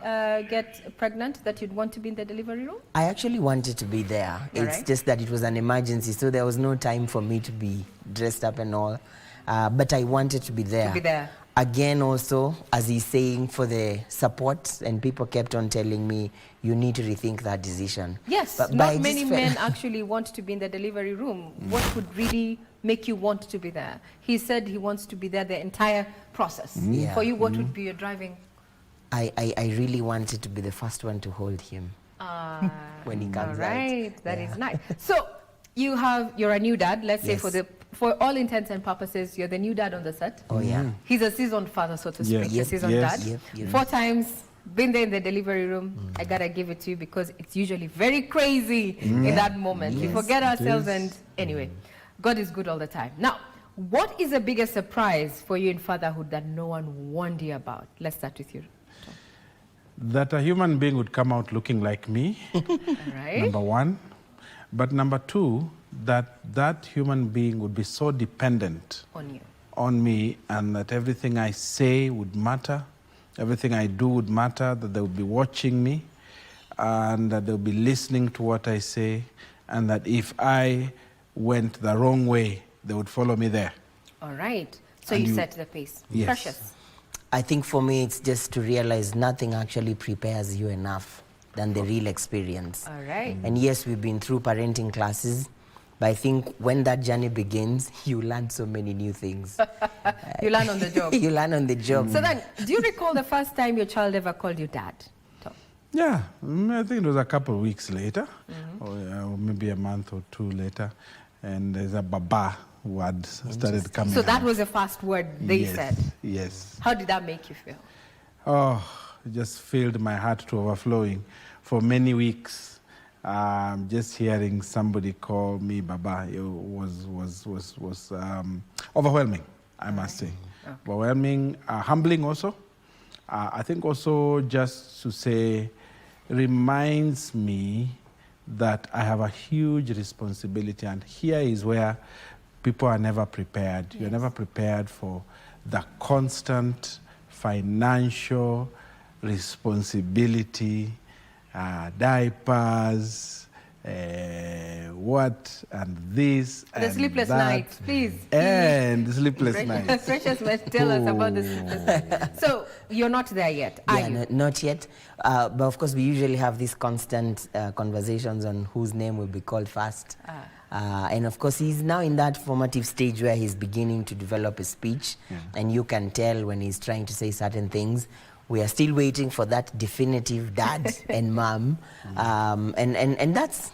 Speaker 1: get pregnant that you'd want to be in the delivery room?
Speaker 15: I actually wanted to be there. It's just that it was an emergency, so there was no time for me to be dressed up and all. But I wanted to be there.
Speaker 1: To be there.
Speaker 15: Again, also, as he's saying, for the support, and people kept on telling me, you need to rethink that decision.
Speaker 1: Yes,
Speaker 15: but
Speaker 1: not many men actually want to be in the delivery room. What would really make you want to be there? He said he wants to be there the entire process.
Speaker 15: Yeah.
Speaker 1: For you, what would be your driving?
Speaker 15: I really wanted to be the first one to hold him when he comes out.
Speaker 1: All right, that is nice. So you're a new dad. Let's say for all intents and purposes, you're the new dad on the set.
Speaker 15: Oh, yeah.
Speaker 1: He's a seasoned father, so to speak, a seasoned dad. 4 times, been there in the delivery room. I gotta give it to you because it's usually very crazy in that moment. We forget ourselves and anyway, God is good all the time. Now, what is the biggest surprise for you in fatherhood that no one warned you about? Let's start with you.
Speaker 14: That a human being would come out looking like me,
Speaker 1: right.
Speaker 14: Number 1. But number 2, that human being would be so dependent on me, and that everything I say would matter, everything I do would matter, that they would be watching me, and that they'll be listening to what I say, and that if I went the wrong way, they would follow me there.
Speaker 1: All right. So
Speaker 14: And
Speaker 1: you
Speaker 14: you-
Speaker 1: set the pace.
Speaker 14: Yes.
Speaker 1: Precious.
Speaker 15: I think for me, it's just to realize nothing actually prepares you enough than the real experience.
Speaker 1: All right.
Speaker 15: And yes, we've been through parenting classes, but I think when that journey begins, you learn so many new things.
Speaker 1: You learn on the job.
Speaker 15: You learn on the job.
Speaker 1: So then, do you recall the first time your child ever called you dad? Tom?
Speaker 14: Yeah, I think it was a couple of weeks later, or maybe a month or 2 later, and there's a baba word started coming
Speaker 1: So that
Speaker 14: out.
Speaker 1: was the first word they said.
Speaker 14: Yes.
Speaker 1: How did that make you feel?
Speaker 14: Oh, it just filled my heart to overflowing. For many weeks, just hearing somebody call me Baba was overwhelming, I must say. Overwhelming, humbling also, I think also just to say, reminds me that I have a huge responsibility, and here is where people are never prepared. Yes. You're never prepared for the constant financial responsibility, diapers, what and this
Speaker 1: the
Speaker 14: and
Speaker 1: sleepless
Speaker 14: that.
Speaker 1: Nights, please.
Speaker 14: And the sleepless nights.
Speaker 1: Precious must tell us about the sleepless nights. So you're not there yet, are you?
Speaker 15: Not yet. But of course, we usually have these constant conversations on whose name will be called first. And of course, he's now in that formative stage where he's beginning to develop a speech. Yeah. And you can tell when he's trying to say certain things. We are still waiting for that definitive dad and mom. And that's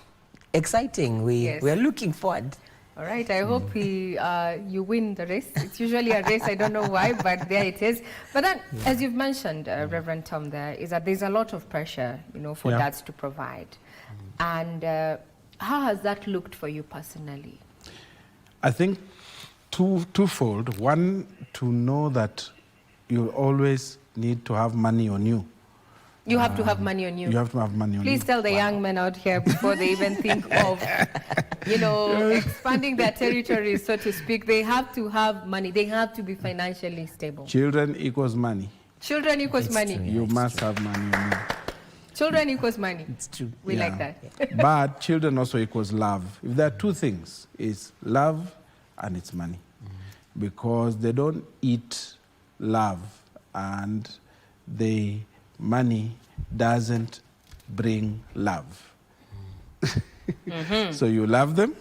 Speaker 15: exciting. We are looking forward.
Speaker 1: All right, I hope you win the race. It's usually a race, I don't know why, but there it is. But then, as you've mentioned, Reverend Tom, there is that there's a lot of pressure, for dads to provide. And how has that looked for you personally?
Speaker 14: I think twofold. One, to know that you always need to have money on you.
Speaker 1: You have to have money on you.
Speaker 14: You have to have money on you.
Speaker 1: Please tell the young men out here before they even think of, expanding their territories, so to speak. They have to have money. They have to be financially stable.
Speaker 14: Children equals money.
Speaker 1: Children equals money.
Speaker 14: True. You must have money on you.
Speaker 1: Children equals money.
Speaker 15: It's true.
Speaker 1: We like that.
Speaker 14: But children also equals love. If there are two things, it's love and it's money. Because they don't eat love, and money doesn't bring love. So you love them,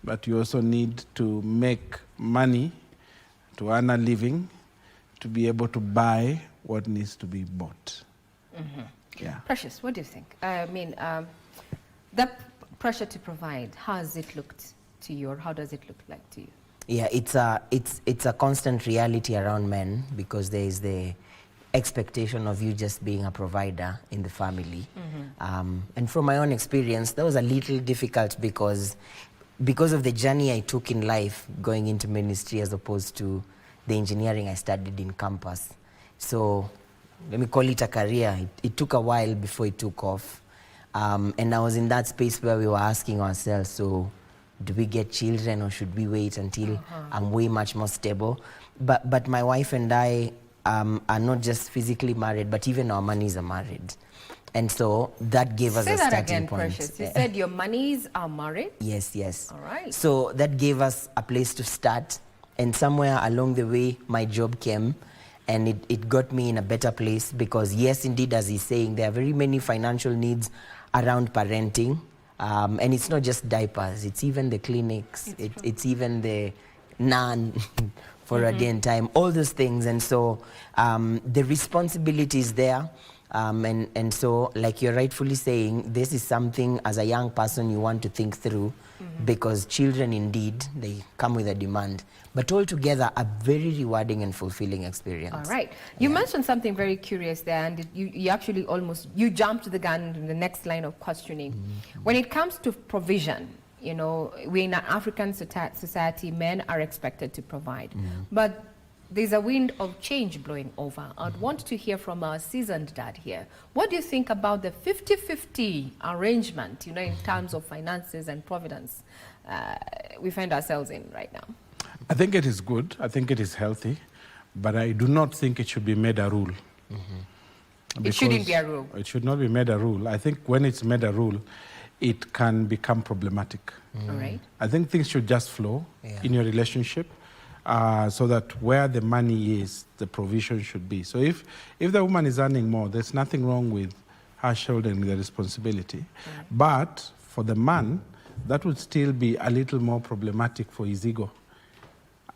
Speaker 14: but you also need to make money to earn a living, to be able to buy what needs to be bought. Yeah.
Speaker 1: Precious, what do you think? I mean, that pressure to provide, how has it looked to you, or how does it look like to you?
Speaker 15: Yeah, it's a constant reality around men, because there is the expectation of you just being a provider in the family. And from my own experience, that was a little difficult because of the journey I took in life, going into ministry as opposed to the engineering I studied in campus. So let me call it a career. It took a while before it took off. And I was in that space where we were asking ourselves, so do we get children, or should we wait until I'm way much more stable? But my wife and I are not just physically married, but even our monies are married. And so that gave us a starting point. Say that again,
Speaker 1: Precious. You said your monies are married?
Speaker 15: Yes.
Speaker 1: All right.
Speaker 15: So that gave us a place to start. And somewhere along the way, my job came, and it got me in a better place, because yes, indeed, as he's saying, there are very many financial needs around parenting. And it's not just diapers, it's even the clinics, it's even the naan for a day and time, all those things. And so the responsibility is there. And so, like you're rightfully saying, this is something as a young person you want to think through, because children indeed, they come with a demand. But altogether, a very rewarding and fulfilling experience.
Speaker 1: All right. You mentioned something very curious there, and you actually you jumped the gun in the next line of questioning. When it comes to provision, we in an African society, men are expected to provide. But there's a wind of change blowing over. I'd want to hear from our seasoned dad here. What do you think about the 50-50 arrangement, in terms of finances and providence we find ourselves in right now?
Speaker 14: I think it is good. I think it is healthy. But I do not think it should be made a rule.
Speaker 1: It shouldn't be a rule.
Speaker 14: It should not be made a rule. I think when it's made a rule, it can become problematic.
Speaker 1: All right.
Speaker 14: I think things should just flow in your relationship, so that where the money is, the provision should be. So if the woman is earning more, there's nothing wrong with her shouldering the responsibility. But for the man, that would still be a little more problematic for his ego.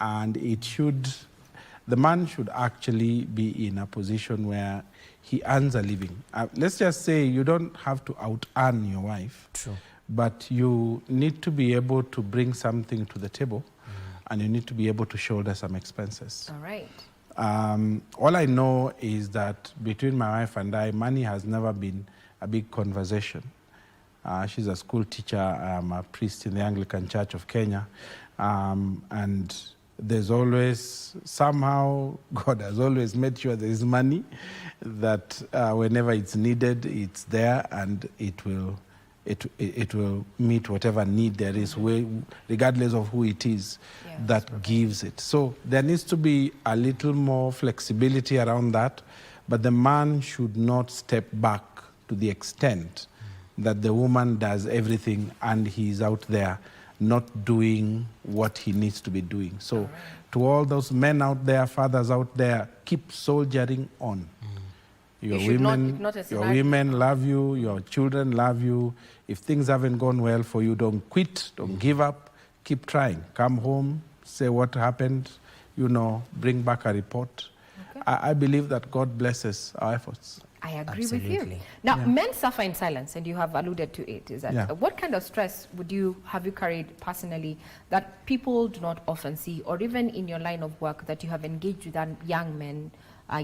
Speaker 14: And the man should actually be in a position where he earns a living. Let's just say you don't have to out-earn your wife.
Speaker 15: True.
Speaker 14: But you need to be able to bring something to the table, and you need to be able to shoulder some expenses.
Speaker 1: All right.
Speaker 14: All I know is that between my wife and I, money has never been a big conversation. She's a school teacher. I'm a priest in the Anglican Church of Kenya. And there's always, somehow, God has always made sure there is money, that whenever it's needed, it's there, and it will meet whatever need there is, regardless of who it is that gives it. So there needs to be a little more flexibility around that, but the man should not step back to the extent that the woman does everything and he's out there not doing what he needs to be doing. So to all those men out there, fathers out there, keep soldiering on. Your women love you, your children love you. If things haven't gone well for you, don't quit, don't give up, keep trying. Come home, say what happened, bring back a report. Okay. I believe that God blesses our efforts.
Speaker 1: I agree with you. Now, men suffer in silence, and you have alluded to it. Is that what kind of stress have you carried personally that people do not often see, or even in your line of work that you have engaged with young men,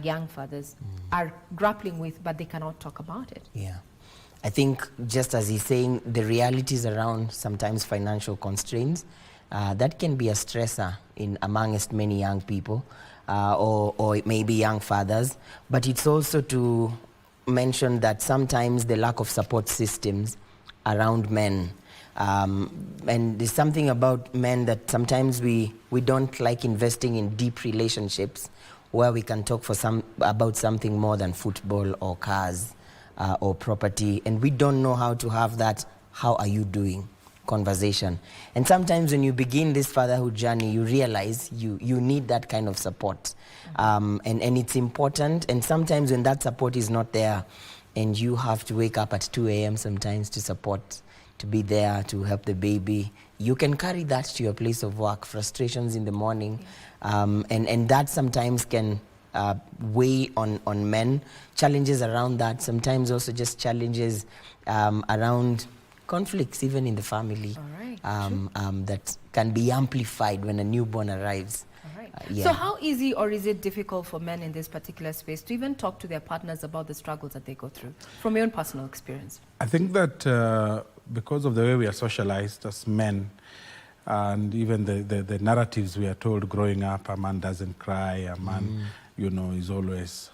Speaker 1: young fathers, are grappling with, but they cannot talk about it?
Speaker 15: Yeah. I think, just as he's saying, the realities around sometimes financial constraints, that can be a stressor amongst many young people, or maybe young fathers. But it's also to mention that sometimes the lack of support systems around men, and there's something about men that sometimes we don't like investing in deep relationships where we can talk about something more than football or cars or property, and we don't know how to have that "how are you doing" conversation. And sometimes when you begin this fatherhood journey, you realize you need that kind of support. And it's important. And sometimes when that support is not there, and you have to wake up at 2 a.m. sometimes to support, to be there, to help the baby, you can carry that to your place of work, frustrations in the morning. And that sometimes can weigh on men. Challenges around that, sometimes also just challenges around conflicts even in the family, that can be amplified when a newborn arrives.
Speaker 1: So how easy, or is it difficult for men in this particular space to even talk to their partners about the struggles that they go through, from your own personal experience?
Speaker 14: I think that because of the way we are socialized as men, and even the narratives we are told growing up, a man doesn't cry, a man is always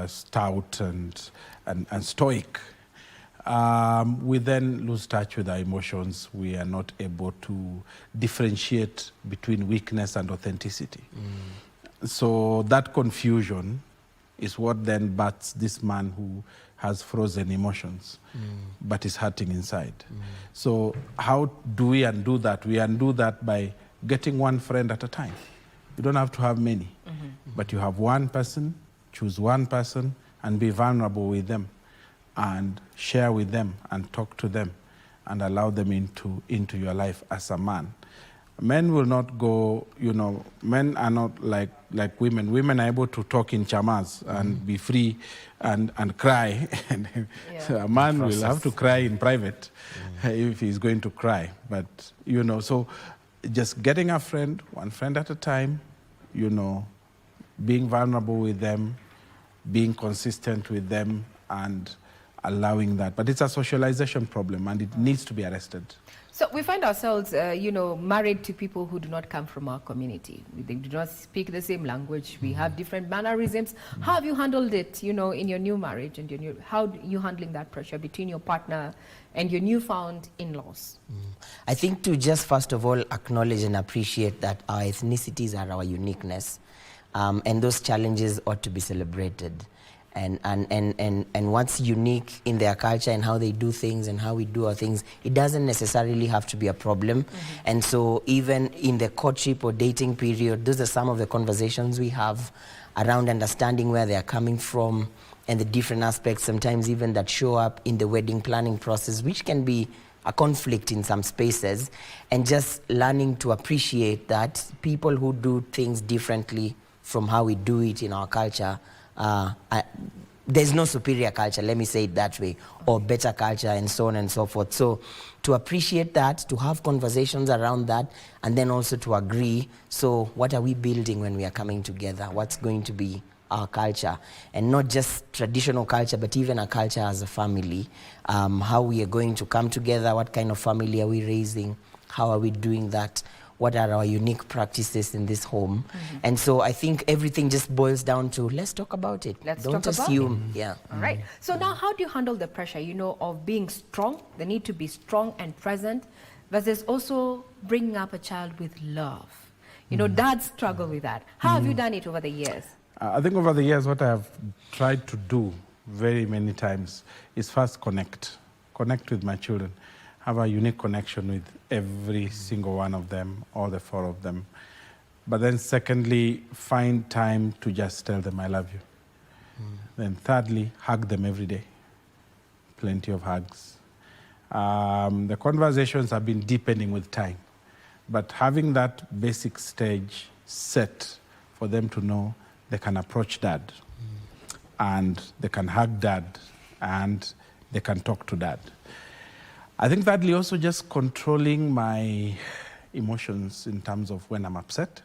Speaker 14: stout and stoic. We then lose touch with our emotions. We are not able to differentiate between weakness and authenticity. So that confusion is what then births this man who has frozen emotions, but is hurting inside. So how do we undo that? We undo that by getting one friend at a time. You don't have to have many, but you have one person, choose one person, and be vulnerable with them, and share with them, and talk to them, and allow them into your life as a man. Men will not go, men are not like women. Women are able to talk in chamas and be free and cry. So a man will have to cry in private if he's going to cry. But, so just getting a friend, one friend at a time, being vulnerable with them, being consistent with them, and allowing that. But it's a socialization problem, and it needs to be arrested.
Speaker 1: So we find ourselves, married to people who do not come from our community. They do not speak the same language. We have different mannerisms. How have you handled it, in your new marriage, and how are you handling that pressure between your partner and your newfound in-laws?
Speaker 15: I think to just first of all acknowledge and appreciate that our ethnicities are our uniqueness, and those challenges ought to be celebrated. And what's unique in their culture and how they do things and how we do our things, it doesn't necessarily have to be a problem. And so even in the courtship or dating period, those are some of the conversations we have around understanding where they are coming from and the different aspects, sometimes even that show up in the wedding planning process, which can be a conflict in some spaces, and just learning to appreciate that people who do things differently from how we do it in our culture, there's no superior culture, let me say it that way, or better culture, and so on and so forth. So to appreciate that, to have conversations around that, and then also to agree, so what are we building when we are coming together? What's going to be our culture? And not just traditional culture, but even a culture as a family. How we are going to come together, what kind of family are we raising, how are we doing that? what are our unique practices in this home. And so I think everything just boils down to, let's talk about it. Don't assume. Yeah.
Speaker 1: All right. So now how do you handle the pressure, of being strong, the need to be strong and present, versus also bringing up a child with love? Dads struggle with that. How have you done it over the years?
Speaker 14: I think over the years, what I have tried to do very many times is first connect with my children, have a unique connection with every single one of them, all the 4 of them. But then secondly, find time to just tell them I love you. Then thirdly, hug them every day. Plenty of hugs. The conversations have been deepening with time, but having that basic stage set for them to know they can approach dad and they can hug dad and they can talk to dad. I think thirdly also just controlling my emotions in terms of when I'm upset,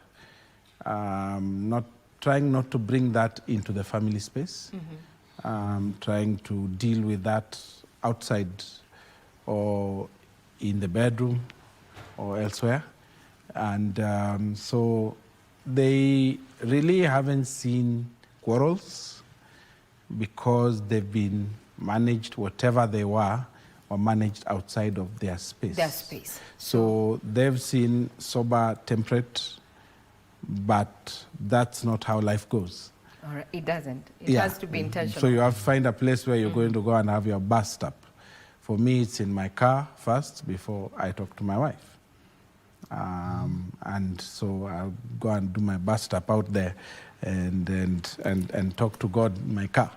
Speaker 14: trying not to bring that into the family space, trying to deal with that outside or in the bedroom or elsewhere. And so they really haven't seen quarrels because they've been managed, whatever they were managed outside of their space. So they've seen sober, temperate, but that's not how life goes.
Speaker 1: All right. It doesn't. It has to be intentional.
Speaker 14: So you have to find a place where you're going to go and have your bus stop. For me, it's in my car first before I talk to my wife. And so I'll go and do my bus stop out there and talk to God in my car.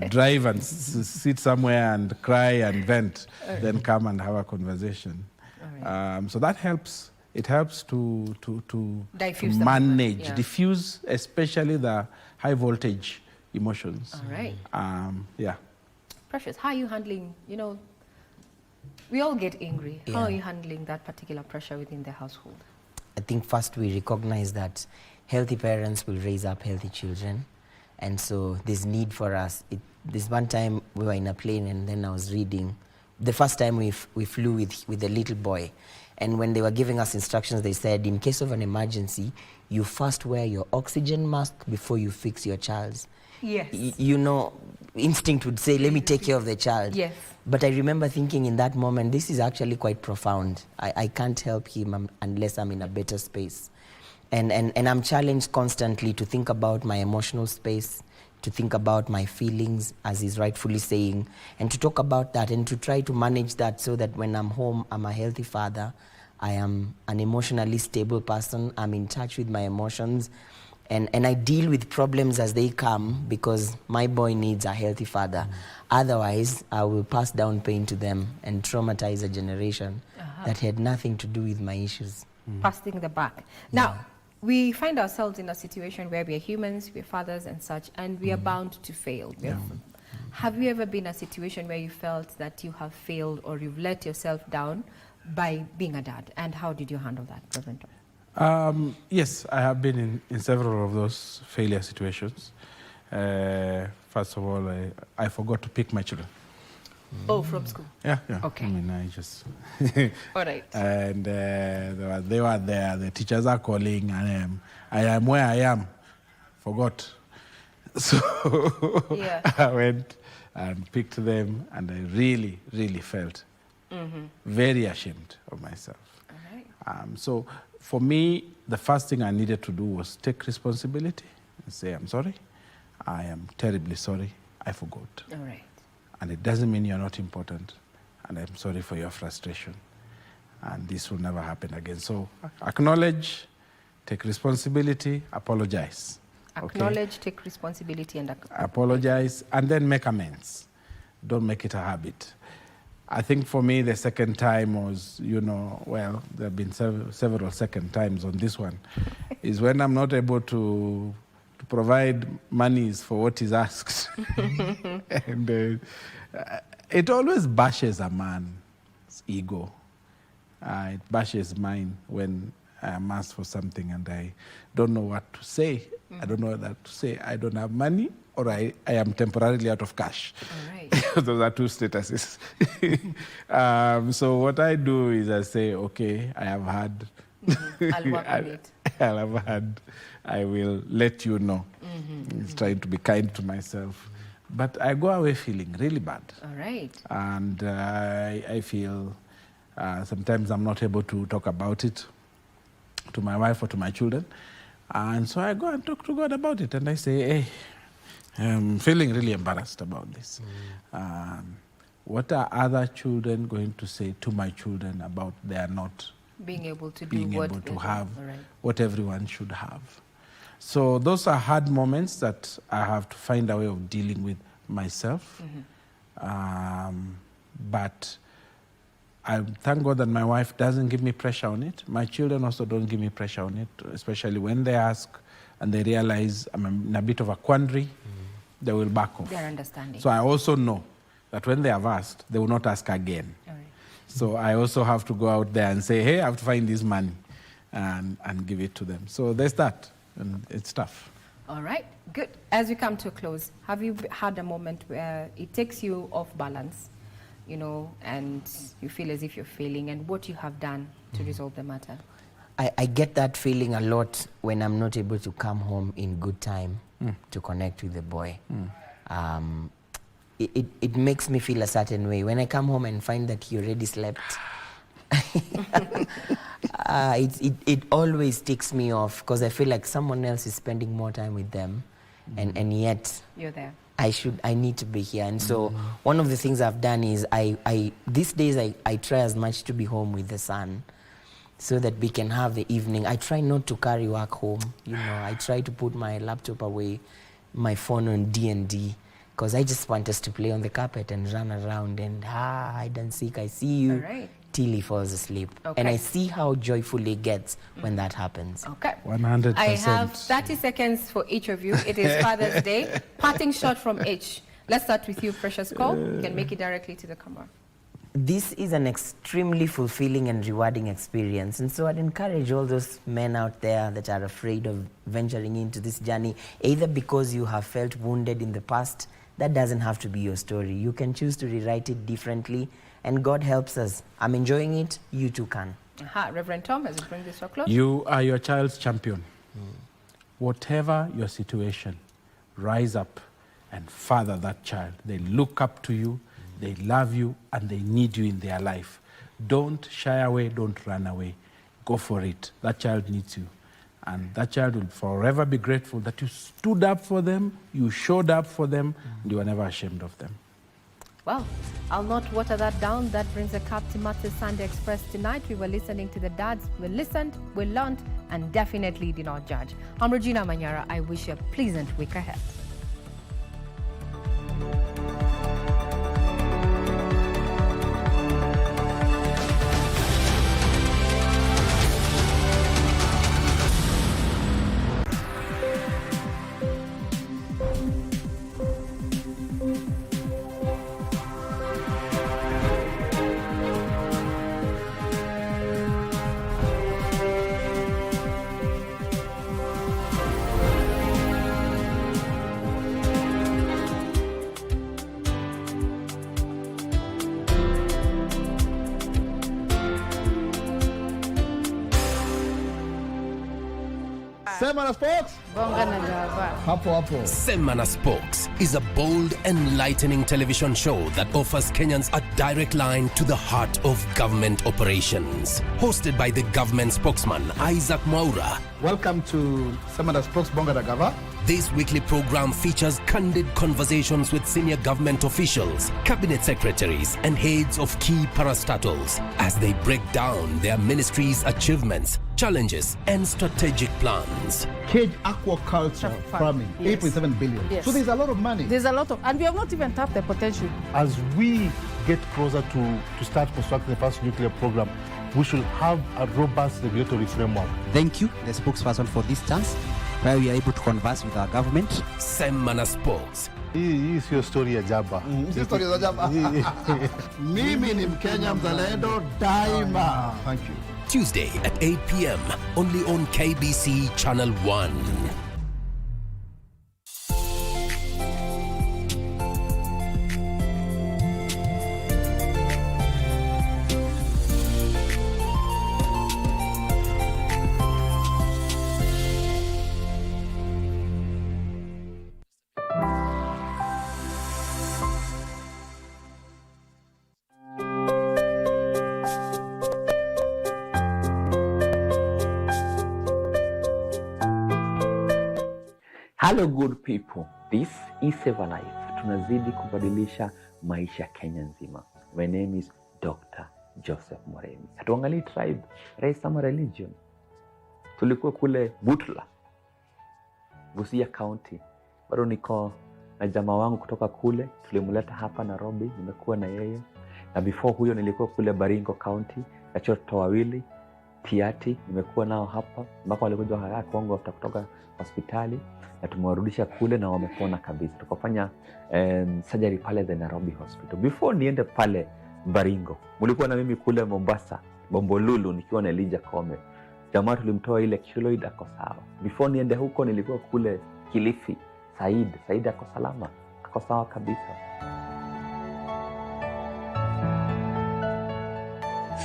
Speaker 14: Drive and sit somewhere and cry and vent, then come and have a conversation. So that helps. It helps to manage, diffuse, especially the high voltage emotions.
Speaker 1: All right.
Speaker 14: Yeah.
Speaker 1: Precious, how are you handling, we all get angry.
Speaker 15: Yeah.
Speaker 1: How are you handling that particular pressure within the household?
Speaker 15: I think first we recognize that healthy parents will raise up healthy children. And so there's need for us. This one time we were in a plane and then I was reading. The first time we flew with a little boy. And when they were giving us instructions, they said, in case of an emergency, you first wear your oxygen mask before you fix your child's.
Speaker 1: Yes.
Speaker 15: Instinct would say, let me take care of the child.
Speaker 1: Yes.
Speaker 15: But I remember thinking in that moment, this is actually quite profound. I can't help him unless I'm in a better space. And I'm challenged constantly to think about my emotional space, to think about my feelings, as he's rightfully saying, and to talk about that and to try to manage that so that when I'm home, I'm a healthy father, I am an emotionally stable person, I'm in touch with my emotions, and I deal with problems as they come because my boy needs a healthy father. Otherwise, I will pass down pain to them and traumatize a generation that had nothing to do with my issues.
Speaker 1: Passing the back. Now, we find ourselves in a situation where we are humans, we're fathers and such, and we are bound to fail. Have you ever been in a situation where you felt that you have failed or you've let yourself down by being a dad? And how did you handle that, Reverend Tom?
Speaker 14: Yes, I have been in several of those failure situations. First of all, I forgot to pick my children.
Speaker 1: Oh, from school?
Speaker 14: Yeah.
Speaker 1: Okay.
Speaker 14: I mean, I just...
Speaker 1: All right.
Speaker 14: And they were there, the teachers are calling, and I am where I am. Forgot. So I went and picked them, and I really, really felt very ashamed of myself.
Speaker 1: All right.
Speaker 14: So for me, the first thing I needed to do was take responsibility and say, I'm sorry. I am terribly sorry. I forgot.
Speaker 1: All right.
Speaker 14: And it doesn't mean you're not important. And I'm sorry for your frustration. And this will never happen again. So acknowledge, take responsibility, apologize.
Speaker 1: Acknowledge, take responsibility, and
Speaker 14: apologize, and then make amends. Don't make it a habit. I think for me, the second time was, well, there have been several second times on this one, is when I'm not able to provide monies for what is asked. And it always bashes a man's ego. It bashes mine when I am asked for something and I don't know what to say. I don't know what to say. I don't have money, or I am temporarily out of cash.
Speaker 1: All right.
Speaker 14: Those are two statuses. So what I do is I say, okay, I have had
Speaker 1: I'll work on it.
Speaker 14: I'll have had. I will let you know. It's trying to be kind to myself. But I go away feeling really bad.
Speaker 1: All right.
Speaker 14: And I feel sometimes I'm not able to talk about it to my wife or to my children. And so I go and talk to God about it. And I say, hey, I'm feeling really embarrassed about this. What are other children going to say to my children about their not
Speaker 1: being able to
Speaker 14: have what everyone should have? So those are hard moments that I have to find a way of dealing with myself. But I thank God that my wife doesn't give me pressure on it. My children also don't give me pressure on it, especially when they ask and they realize I'm in a bit of a quandary, they will back off.
Speaker 1: They're understanding.
Speaker 14: So I also know that when they have asked, they will not ask again. So I also have to go out there and say, hey, I have to find this money and give it to them. So there's that, and it's tough.
Speaker 1: All right, good. As we come to a close, have you had a moment where it takes you off balance, you know, and you feel as if you're failing, and what you have done to resolve the matter?
Speaker 15: I get that feeling a lot when I'm not able to come home in good time to connect with the boy. It makes me feel a certain way. When I come home and find that he already slept, it always ticks me off, because I feel like someone else is spending more time with them, and yet
Speaker 1: you're there.
Speaker 15: I need to be here. And so one of the things I've done is these days I try as much to be home with the son, so that we can have the evening. I try not to carry work home. You know, I try to put my laptop away, my phone on D&D, because I just want us to play on the carpet and run around and hide and seek. I see you till he falls asleep. And I see how joyful he gets when that happens.
Speaker 1: Okay.
Speaker 14: 100%.
Speaker 1: I have 30 seconds for each of you. It is Father's Day. Parting shot from each. Let's start with you, Precious Cole. You can make it directly to the camera.
Speaker 15: This is an extremely fulfilling and rewarding experience. And so I'd encourage all those men out there that are afraid of venturing into this journey, either because you have felt wounded in the past. That doesn't have to be your story. You can choose to rewrite it differently, and God helps us. I'm enjoying it. You too can.
Speaker 1: Reverend Tom, as we bring this to a close.
Speaker 14: You are your child's champion. Whatever your situation, rise up and father that child. They look up to you, they love you, and they need you in their life. Don't shy away, don't run away. Go for it. That child needs you. And that child will forever be grateful that you stood up for them, you showed up for them, and you were never ashamed of them.
Speaker 1: Well, I'll not water that down. That brings a cap to Matthew Sunday Express tonight. We were listening to the dads. We listened, we learned, and definitely did not judge. I'm Regina Manyara. I wish you a pleasant week ahead.
Speaker 6: Semana Sports.
Speaker 2: Semana Sports is a bold, enlightening television show that offers Kenyans a direct line to the heart of government operations. Hosted by the government spokesman, Isaac Mwaura.
Speaker 6: Welcome to Semana Sports Bonga da Gava.
Speaker 2: This weekly program features candid conversations with senior government officials, cabinet secretaries, and heads of key parastatals as they break down their ministries' achievements, challenges, and strategic plans.
Speaker 6: Cage aquaculture farming, 8.7 billion.
Speaker 5: Yes.
Speaker 6: So there's a lot of money.
Speaker 5: There's a lot of, and we have not even tapped the potential.
Speaker 6: As we get closer to start constructing the first nuclear program, we should have a robust regulatory framework.
Speaker 7: Thank you, the spokesperson, for this chance, where we are able to converse with our government.
Speaker 2: Semana Sports.
Speaker 6: Hii sio story ya jaba.
Speaker 7: Sio story za jaba.
Speaker 6: Mimi ni Mkenya mzalendo daima. Thank you.
Speaker 2: Tuesday at 8 p.m. only on KBC Channel 1.
Speaker 8: Hello good people, this is Save a Life. Tunazidi kubadilisha maisha Kenya nzima. My name is Dr. Joseph Moremi. Hatuangalii tribe, race ama religion. Tulikuwa kule Butula, Busia County. Bado niko na jamaa wangu kutoka kule, tulimuleta hapa Nairobi, nimekuwa na yeye. Na before huyo nilikuwa kule Baringo County, na watoto wawili, Tiati, nimekuwa nao hapa. Ambako walikuja haraka kwangu kutoka hospitali na tumewarudisha kule na wamepona kabisa. Tukafanya surgery pale the Nairobi Hospital. Before niende pale Baringo, mulikuwa na mimi kule Mombasa, Bombolulu, nikiwa na Elijah Kome. Jamaa tulimtoa ile keloid ako sawa. Before niende huko nilikuwa kule Kilifi, Said ako salama, ako sawa kabisa.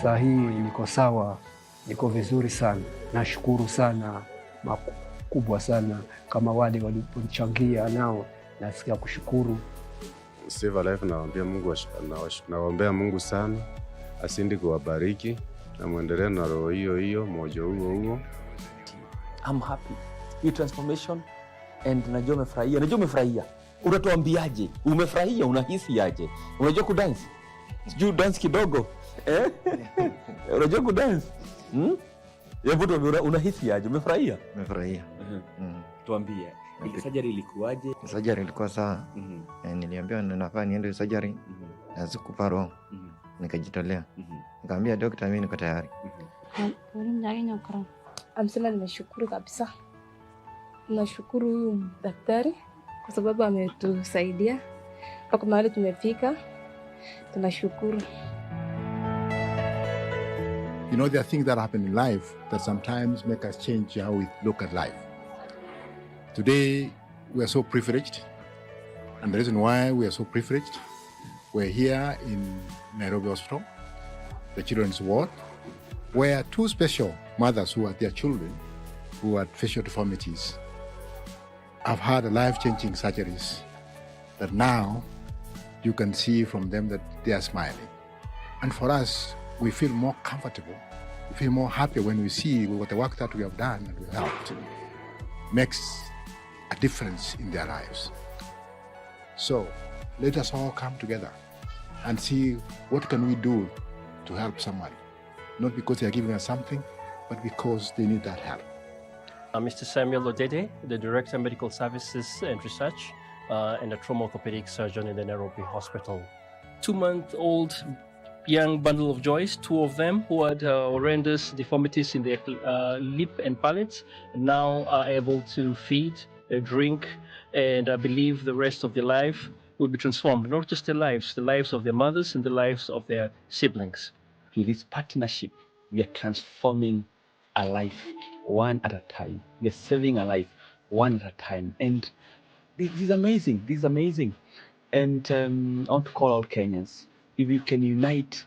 Speaker 9: Saa hii niko sawa, niko vizuri sana. Nashukuru sana, makubwa sana kama wale waliponichangia, nao nasikia kushukuru.
Speaker 12: Save a Life, naombea Mungu sana asindi kuwabariki na muendelee na roho hiyo moja huo.
Speaker 8: I'm happy. Hii transformation and najua umefurahia. Unatuambiaje? Umefurahia, unahisi aje? Unajua kudance? Sijui dance kidogo. Unajua kudance? Hebu unahisi aje? Umefurahia?
Speaker 23: Umefurahia.
Speaker 8: Tuambie. Surgery ilikuwaje?
Speaker 23: Surgery ilikuwa sawa. Niliambiwa ninafaa niende surgery. Na sikupa roho. Nikajitolea. Nikamwambia daktari mimi niko tayari.
Speaker 24: Amsema nimeshukuru kabisa. Nashukuru huyu daktari kwa sababu ametusaidia mpaka mahali tumefika. Tunashukuru.
Speaker 25: You know, there are things that happen in life that sometimes make us change how we look at life. Today, we are so privileged. And the reason why we are so privileged, we're here in Nairobi Hospital, the children's ward, where two special mothers who had their children who had facial deformities have had life-changing surgeries that now you can see from them that they are smiling. And for us, we feel more comfortable, we feel more happy when we see what the work that we have done and we helped makes a difference in their lives. So let us all come together and see what can we do to help somebody. Not because they are giving us something, but because they need that help.
Speaker 26: I'm Mr. Samuel Odede, the Director of Medical Services and Research and a trauma orthopedic surgeon in the Nairobi Hospital. 2-month-old young bundle of joys, two of them who had horrendous deformities in their lip and palate, now are able to feed, drink, and I believe the rest of their life will be transformed. Not just their lives of their mothers and the lives of their siblings.
Speaker 8: Through this partnership, we are transforming a life one at a time. We are saving a life one at a time. And this is amazing. And I want to call all Kenyans, if you can unite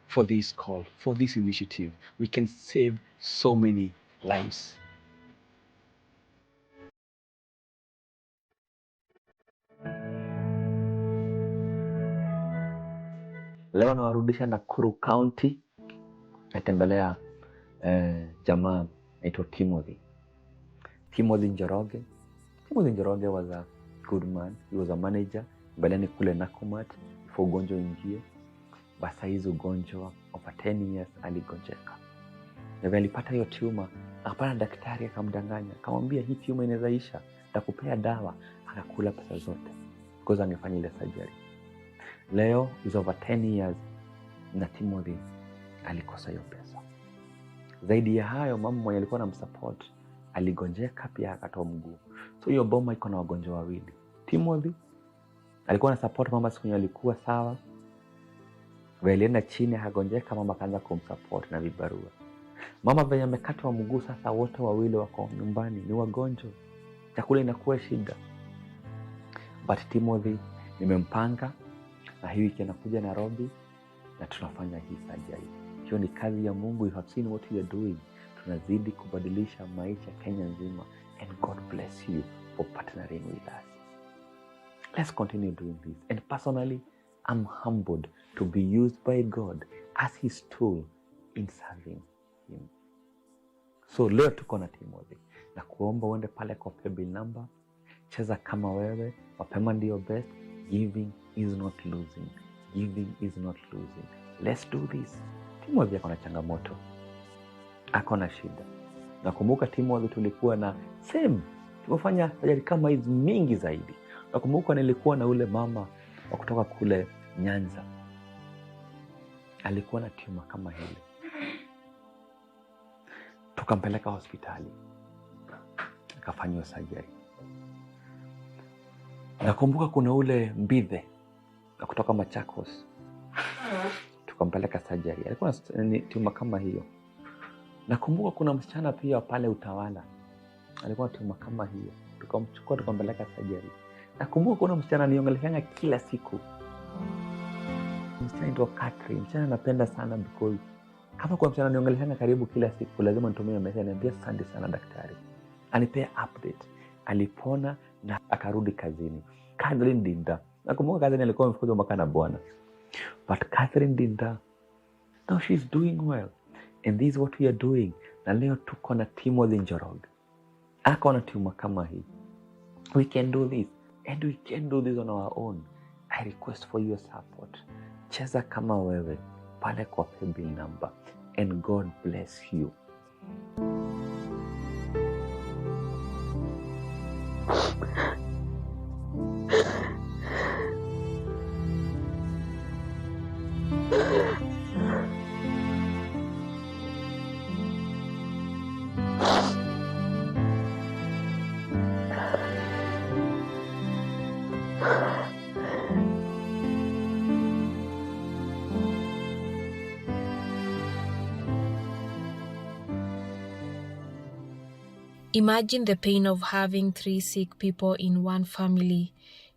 Speaker 8: for this call, for this initiative, we can save so many lives. Leo nawarudisha Nakuru County, natembelea jamaa naitwa Timothy Njoroge. Timothy Njoroge was a good man. He was a manager mbeleni kule Nakumatt before ugonjwa ingie. Basa hizo ugonjwa over 10 years aligonjeka. Na alipata hiyo tumor, akapata daktari akamdanganya, akamwambia hii tumor inaweza isha, nitakupea dawa, akakula pesa zote because angefanya ile surgery. Leo is over 10 years na Timothy alikosa hiyo pesa. Zaidi ya hayo, mama mwenye alikuwa anamsupport aligonjeka pia akatoa mguu. So hiyo boma iko na wagonjwa wawili. Timothy alikuwa na support mama siku alikuwa sawa. Alienda chini akagonjeka, mama akaanza kumsupport na vibarua. Mama venye amekatwa mguu sasa, wote wawili wako nyumbani ni wagonjwa. Chakula inakuwa shida. But Timothy nimempanga na hii wiki anakuja Nairobi na tunafanya hii surgery. Hiyo ni kazi ya Mungu. You have seen what we are doing. Tunazidi kubadilisha maisha Kenya nzima, and God bless you for partnering with us. Let's continue doing this. And personally, I'm humbled to be used by God as his tool in serving him. So leo tuko na Timothy na kuomba uende pale kwa paybill number Cheza kama wewe, mapema ndio best. Giving is not losing. Giving is not losing. Let's do this. Timothy ako na changamoto, ako na shida. Nakumbuka Timothy tulikuwa na tumefanya ajali kama hizi mingi zaidi. Nakumbuka nilikuwa na ule mama wa kutoka kule Nyanza, alikuwa na tumor kama hili, tukampeleka hospitali akafanywa surgery. Nakumbuka kuna ule Mbithe na kutoka Machakos, tukampeleka surgery, alikuwa na tumor kama hiyo. Nakumbuka kuna msichana pia pale Utawala, alikuwa na tumor kama hiyo, tukamchukua tukampeleka surgery. Nakumbuka kuna msichana niongeleshanga kila siku, msichana anaitwa Catherine. Msichana napenda sana because kama kwa msichana niongeleshanga karibu kila siku, lazima nitumie message niambie asante sana daktari, anipea update. Alipona na akarudi kazini. Catherine Dinda, nakumbuka Catherine alikuwa amefukuzwa mwaka na bwana, but Catherine Dinda, now she's doing well, and this is what we are doing. Na leo tuko na Timothy Njoroge, ako na tumor kama hii. We can do this, and we can do this on our own. I request for your support. Cheza kama wewe pale kwa paybill number, and God bless you.
Speaker 3: Imagine the pain of having 3 sick people in one family.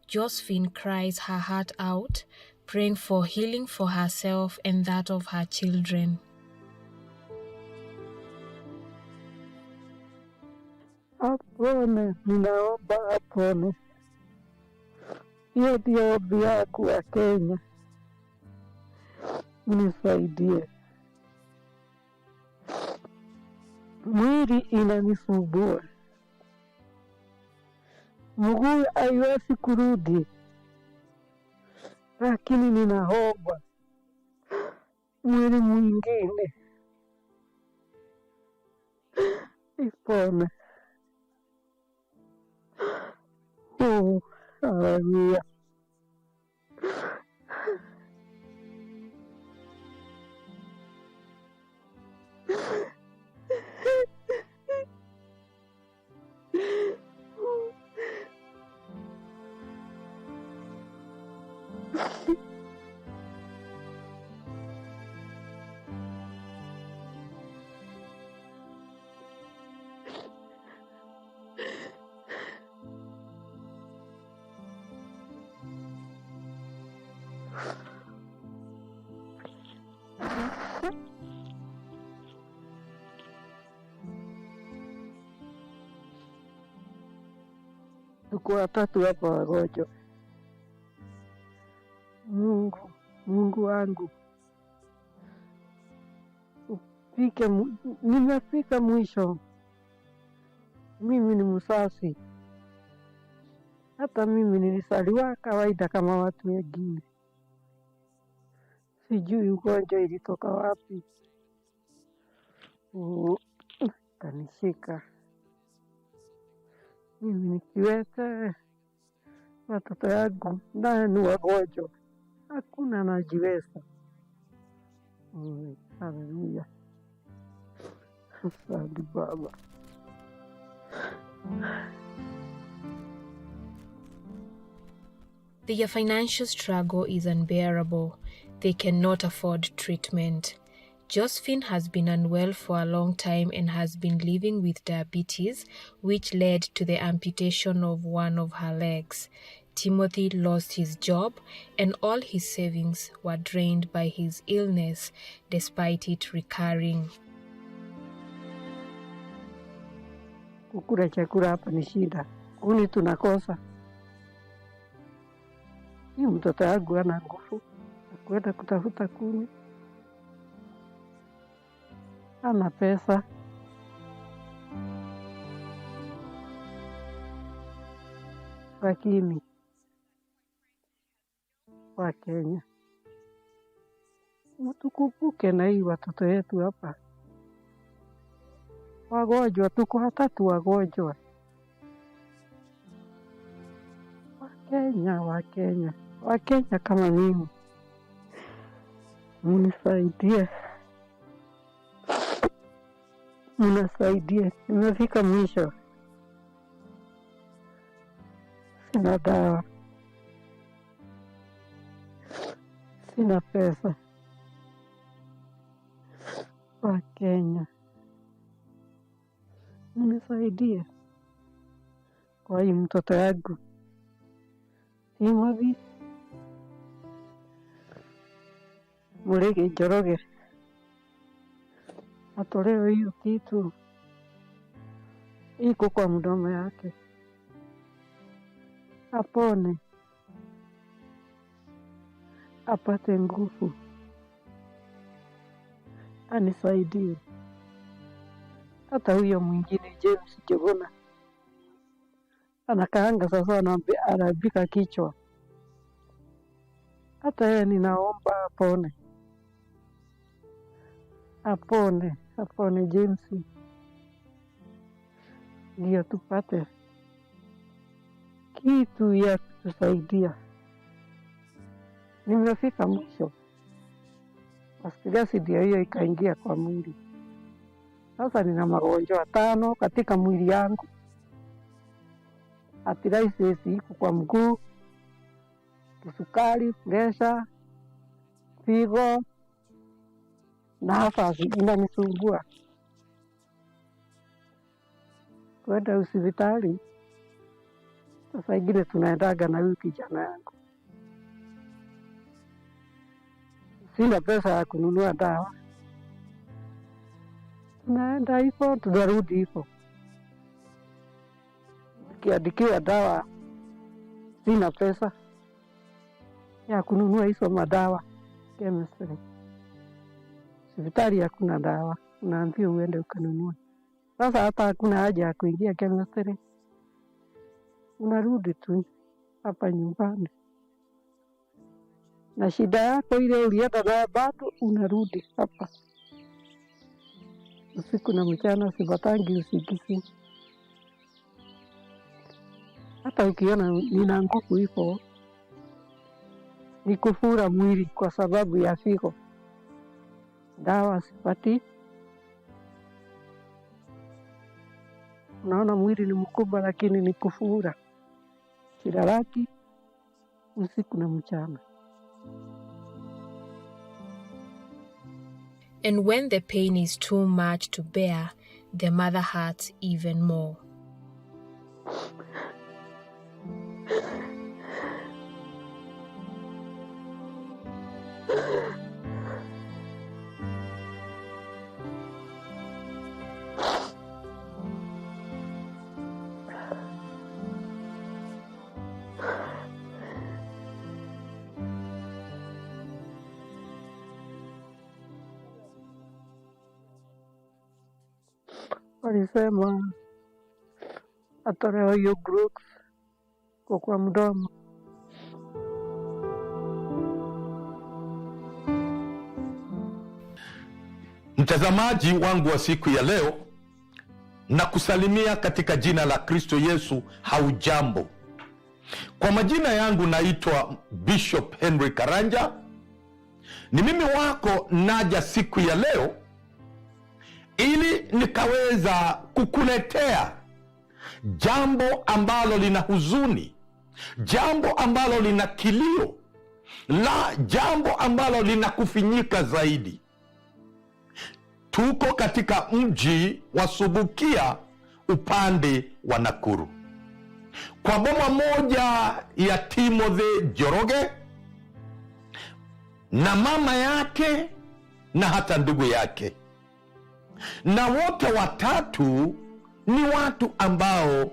Speaker 3: Josephine cries her heart out, praying for healing for herself and that of her children.
Speaker 4: Apone, ninaomba apone. Hiyo ndio ombi yangu wa Kenya. Unisaidie. Mwili inanisumbua. Mguu haiwezi kurudi. Lakini ninaomba mwili mwingine ipone. Hallelujah. Tuko watatu hapa wagonjwa. Mungu wangu, nimefika mwisho. Mimi ni msasi. Hata mimi nilisaliwa kawaida kama watu wengine. Sijui ugonjwa ilitoka wapi. Kanishika. Mimi nikiwete, watoto yangu ndani wagonjwa. Hakuna anajiweza. Haleluya. Asante Baba.
Speaker 3: Their financial struggle is unbearable. They cannot afford treatment. Josephine has been unwell for a long time and has been living with diabetes, which led to the amputation of one of her legs. Timothy lost his job and all his savings were drained by his illness, despite it recurring.
Speaker 4: Kukula chakula hapa ni shida. Kuni tunakosa. Ni mtoto yangu ana nguvu. Kwenda kutafuta kuni. Hana pesa. lakini wa Kenya tukumbuke na hii watoto wetu hapa wagonjwa, tuko watatu wagonjwa. Wakenya kama mimi, munisaidie, nimefika mwisho, sina dawa, sina pesa. Wakenya, munisaidie kwa hii mtoto yangu Timothy Murege Njoroge, atolewe hiyo kitu iko kwa mdomo yake, apone, apate nguvu, anisaidie. Hata huyo mwingine James Jogona anakaanga sasa, anabika kichwa. Hata yeye ninaomba apone James, ndio tupate kitu ya kutusaidia. Nimefika mwisho, gasi ndio hiyo ikaingia kwa mwili. Sasa nina magonjwa 5 katika mwili yangu. Arthritis iko kwa mguu, kisukari, presha, figo na hapa inanisumbua. Kwenda hospitali sasa ingine tunaendaga na huyu kijana yangu. Sina pesa ya kununua dawa, tunaenda hivyo, tunarudi hivyo. Kiandikiwa dawa, sina pesa ya kununua hizo madawa chemistry. Hospitali hakuna dawa, unaambiwa uende ukanunue. Sasa hapa hakuna haja ya kuingia chemistry, unarudi tu hapa nyumbani na shida yako ile ulienda nayo bado unarudi hapa. Usiku na mchana sipatangi usingizi. Hata ukiona nina nguvu hivyo, ni kufura mwili kwa sababu ya figo. Dawa sipati. Unaona mwili ni mkubwa lakini ni kufura. Silalaki usiku na mchana.
Speaker 3: And when the pain is too much to bear, the mother hurts even more.
Speaker 4: Walisema atolewe hiyo groups kwa mdomo.
Speaker 10: Mtazamaji wangu wa siku ya leo, na kusalimia katika jina la Kristo Yesu. Haujambo? Kwa majina yangu naitwa Bishop Henry Karanja. Ni mimi wako naja siku ya leo ili nikaweza kukuletea jambo ambalo lina huzuni, jambo ambalo lina kilio, jambo ambalo lina kufinyika zaidi. Tuko katika mji wa Subukia upande wa Nakuru, kwa boma moja ya Timothy Njoroge na mama yake na hata ndugu yake, na wote watatu ni watu ambao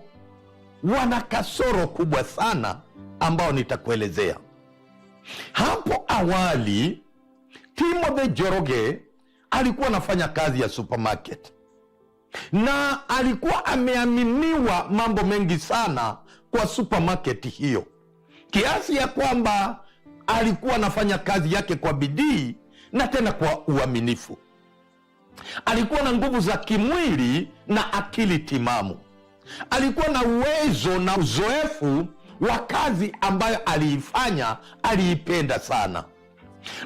Speaker 10: wana kasoro kubwa sana ambao nitakuelezea. Hapo awali Timothy Njoroge alikuwa anafanya kazi ya supermarket na alikuwa ameaminiwa mambo mengi sana kwa supermarket hiyo, kiasi ya kwamba alikuwa anafanya kazi yake kwa bidii na tena kwa uaminifu. Alikuwa na nguvu za kimwili na akili timamu. Alikuwa na uwezo na uzoefu wa kazi ambayo aliifanya, aliipenda sana.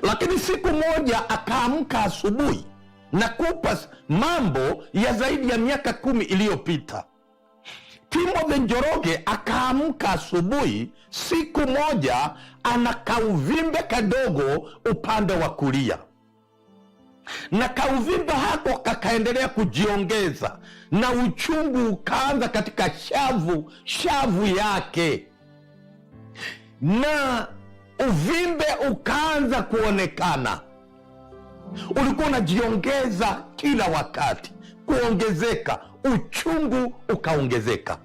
Speaker 10: Lakini siku moja akaamka asubuhi na kupa mambo ya zaidi ya miaka 10 iliyopita. Timothy Njoroge akaamka asubuhi siku moja, ana kauvimbe kadogo upande wa kulia, na kauvimbe hako kakaendelea kujiongeza na uchungu ukaanza katika shavu yake, na uvimbe ukaanza kuonekana. Ulikuwa unajiongeza kila wakati, kuongezeka, uchungu ukaongezeka,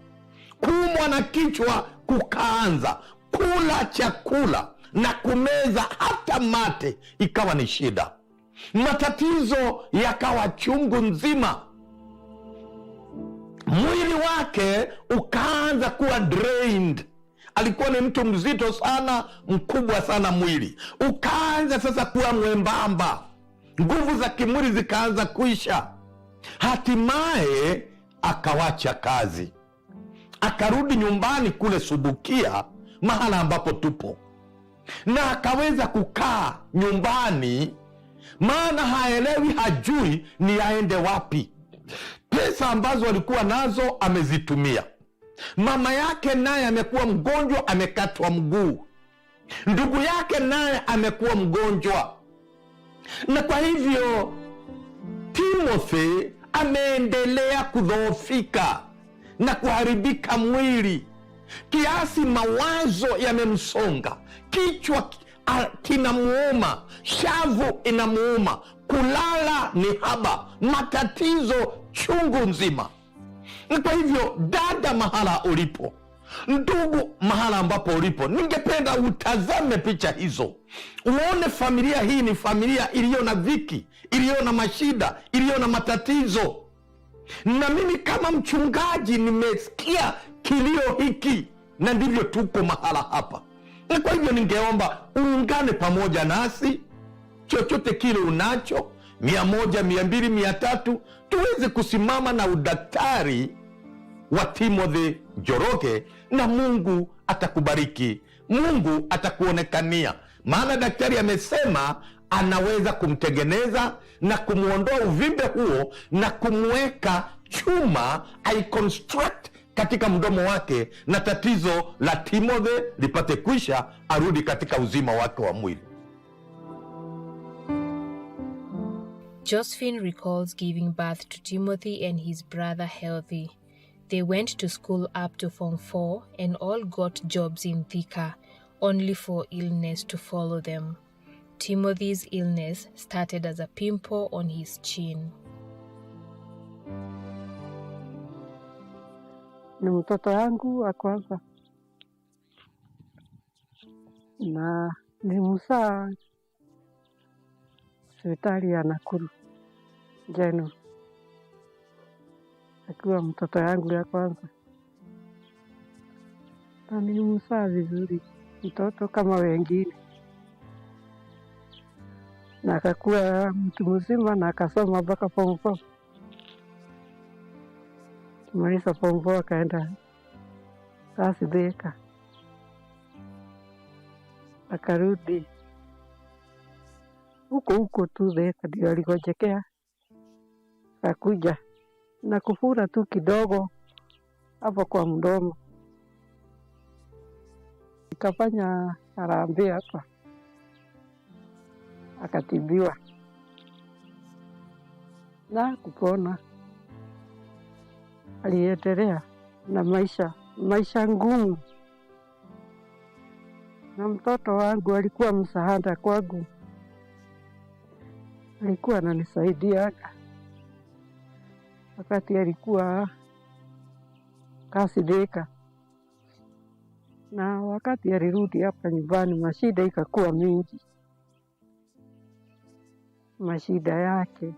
Speaker 10: kuumwa na kichwa kukaanza, kula chakula na kumeza hata mate ikawa ni shida, matatizo yakawa chungu nzima. Mwili wake ukaanza kuwa drained. Alikuwa ni mtu mzito sana, mkubwa sana, mwili ukaanza sasa kuwa mwembamba, nguvu za kimwili zikaanza kuisha. Hatimaye akawacha kazi, akarudi nyumbani kule Subukia, mahala ambapo tupo, na akaweza kukaa nyumbani, maana haelewi, hajui ni aende wapi. Pesa ambazo alikuwa nazo amezitumia. Mama yake naye amekuwa mgonjwa, amekatwa mguu. Ndugu yake naye amekuwa mgonjwa, na kwa hivyo Timothy ameendelea kudhoofika na kuharibika mwili, kiasi mawazo yamemsonga, kichwa kinamuuma, shavu inamuuma, kulala ni haba, matatizo chungu nzima. Na kwa hivyo dada, mahala ulipo, ndugu, mahala ambapo ulipo, ningependa utazame picha hizo, uone familia hii ni familia iliyo na dhiki, iliyo na mashida, iliyo na matatizo. Na mimi kama mchungaji nimesikia kilio hiki, na ndivyo tuko mahala hapa. Na kwa hivyo ningeomba uungane pamoja nasi, chochote kile unacho, 100, 200, 300, tuweze kusimama na udaktari wa Timothy Njoroge, na Mungu atakubariki, Mungu atakuonekania. Maana daktari amesema anaweza kumtengeneza na kumuondoa uvimbe huo na kumweka chuma construct katika mdomo wake, na tatizo la Timothy lipate kwisha, arudi katika uzima wake wa mwili.
Speaker 3: Josephine recalls giving birth to Timothy and his brother healthy. They went to school up to Form 4 and all got jobs in Thika, only for illness to follow them. Timothy's illness started as a pimple on his chin.
Speaker 4: Ni mtoto yangu wa kwanza, na nilimzaa hospitali ya Nakuru General, akiwa mtoto yangu ya kwanza, na nilimzaa vizuri, mtoto kama wengine, na akakuwa mtu mzima na akasoma mpaka Form 4. Kumaliza Form 4 akaenda kazi Thika, akarudi huko tu Thika, ndio aligojekea, akakuja na kufura tu kidogo hapo kwa mdomo, ikafanya harambee hapa, akatibiwa na kupona. Aliendelea na maisha ngumu, na mtoto wangu alikuwa msaada kwangu, alikuwa ananisaidia wakati alikuwa kazi Thika, na wakati alirudi hapa nyumbani mashida ikakuwa mingi, mashida yake.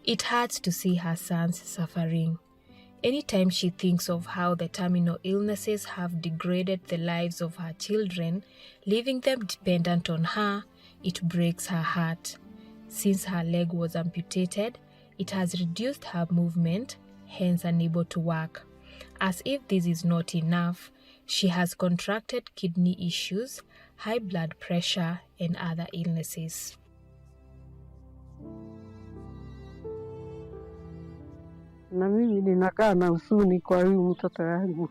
Speaker 3: It hurts to see her sons suffering. Anytime she thinks of how the terminal illnesses have degraded the lives of her children, leaving them dependent on her, it breaks her heart. Since her leg was amputated, it has reduced her movement, hence unable to work. As if this is not enough, she has contracted kidney issues, high blood pressure, and other illnesses.
Speaker 4: Na mimi ninakaa na huzuni kwa huyu mtoto yangu.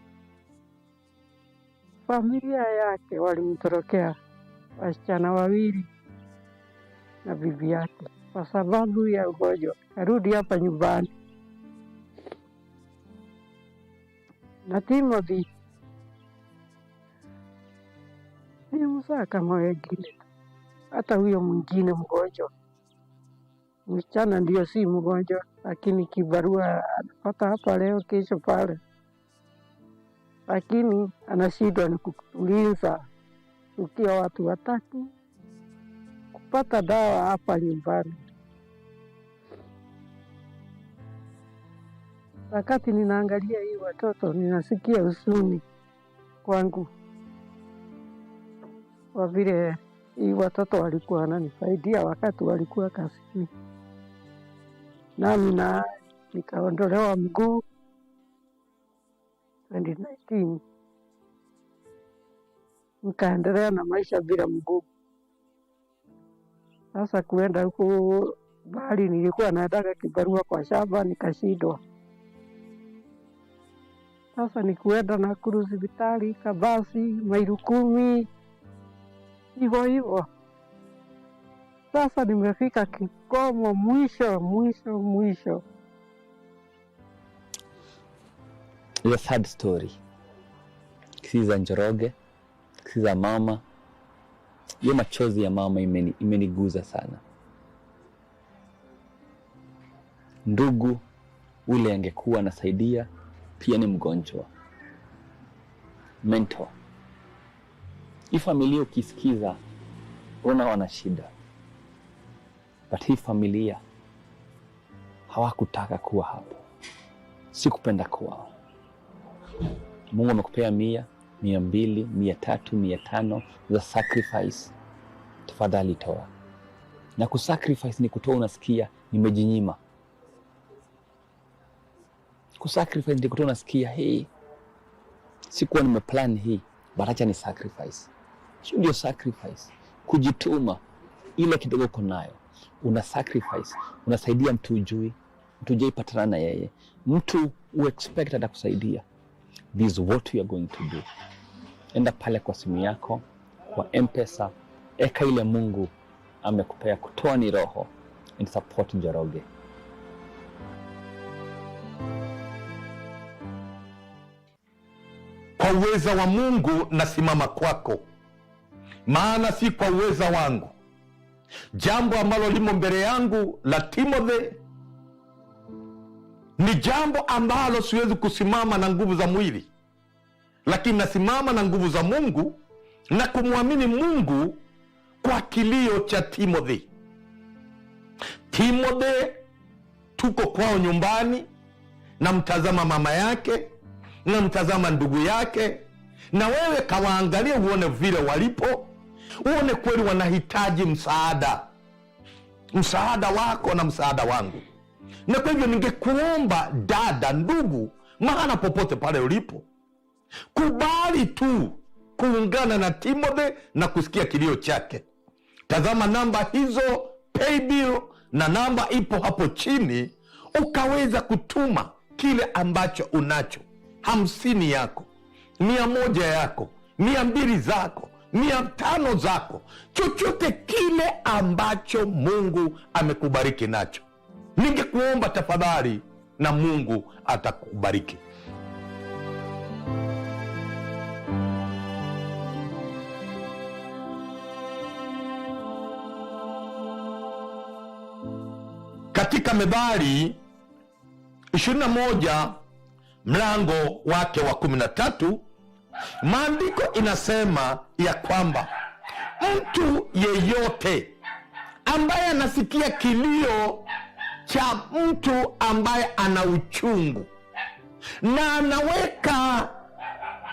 Speaker 4: Familia yake walimtorokea wasichana wawili na bibi yake kwa sababu ya ugonjwa. Arudi hapa nyumbani. Na Timothy ni mzaa kama wengine. Hata huyo mwingine mgonjwa. Msichana ndio si mgonjwa, lakini kibarua anapata hapa leo kesho pale. Lakini anashindwa ni kutuliza tukiwa watu watatu kupata dawa hapa nyumbani. Wakati ninaangalia hii watoto ninasikia huzuni kwangu. Kwa vile hii watoto walikuwa wananisaidia wakati walikuwa kazini. Nami na nikaondolewa mguu 2019. Nikaendelea na maisha bila mguu. Sasa kuenda huko bali nilikuwa nataka kibarua kwa shamba nikashindwa. Sasa nikuenda na hospitali Kabasi maili 10. Hivyo. Sasa nimefika kikomo mwisho.
Speaker 8: It's a sad story. Kisi za Njoroge, kisi za mama. Hiyo machozi ya mama imeniguza sana. Ndugu ule angekuwa anasaidia pia ni mgonjwa. Mentor. Hii familia ukisikiza una wana shida. But hii familia hawakutaka kuwa hapo. Si kupenda kwao. Mungu amekupea 100, 200, 300, 500 za sacrifice. Tafadhali toa. Na kusacrifice ni kutoa unasikia nimejinyima. Kusacrifice ni kutoa unasikia hey, sikuwa nimeplan hii, but acha ni sacrifice. Sio ndio sacrifice. Kujituma ile kidogo uko nayo. Una sacrifice, unasaidia mtu ujui, mtu ujai patana na yeye. Mtu expect atakusaidia. This is what we are going to do. Enda pale kwa simu yako, kwa M-Pesa, eka ile Mungu amekupea kutoa ni roho and support Njoroge.
Speaker 10: Kwa uweza wa Mungu nasimama kwako. Maana si kwa uweza wangu. Jambo ambalo limo mbele yangu la Timothy ni jambo ambalo siwezi kusimama na nguvu za mwili. Lakini nasimama na nguvu za Mungu na kumwamini Mungu kwa kilio cha Timothy. Timothy tuko kwao nyumbani, na mtazama mama yake, na mtazama ndugu yake, na wewe kawaangalia uone vile walipo, uone kweli wanahitaji msaada. Msaada wako na msaada wangu. Na kwa hivyo ningekuomba dada, ndugu, maana popote pale ulipo, kubali tu kuungana na Timothy na kusikia kilio chake. Tazama namba hizo, pay bill, na namba ipo hapo chini, ukaweza kutuma kile ambacho unacho. 50 yako, 100 yako, 200 zako, 500 zako, chochote kile ambacho Mungu amekubariki nacho. Ningekuomba tafadhali, na Mungu atakubariki. Katika Methali 21 mlango wake wa 13, maandiko inasema ya kwamba mtu yeyote ambaye anasikia kilio cha mtu ambaye ana uchungu, na anaweka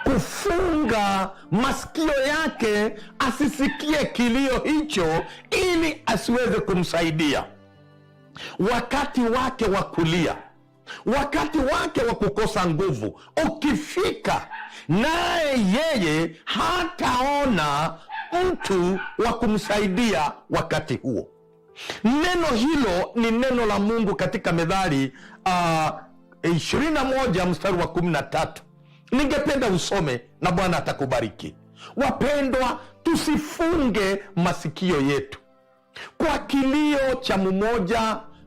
Speaker 10: kufunga masikio yake asisikie kilio hicho, ili asiweze kumsaidia wakati wake wa kulia, wakati wake wa kukosa nguvu ukifika, naye yeye hataona mtu wa kumsaidia wakati huo. Neno hilo ni neno la Mungu katika Methali 21 mstari wa 13. Ningependa usome na Bwana atakubariki. Wapendwa, tusifunge masikio yetu kwa kilio cha mmoja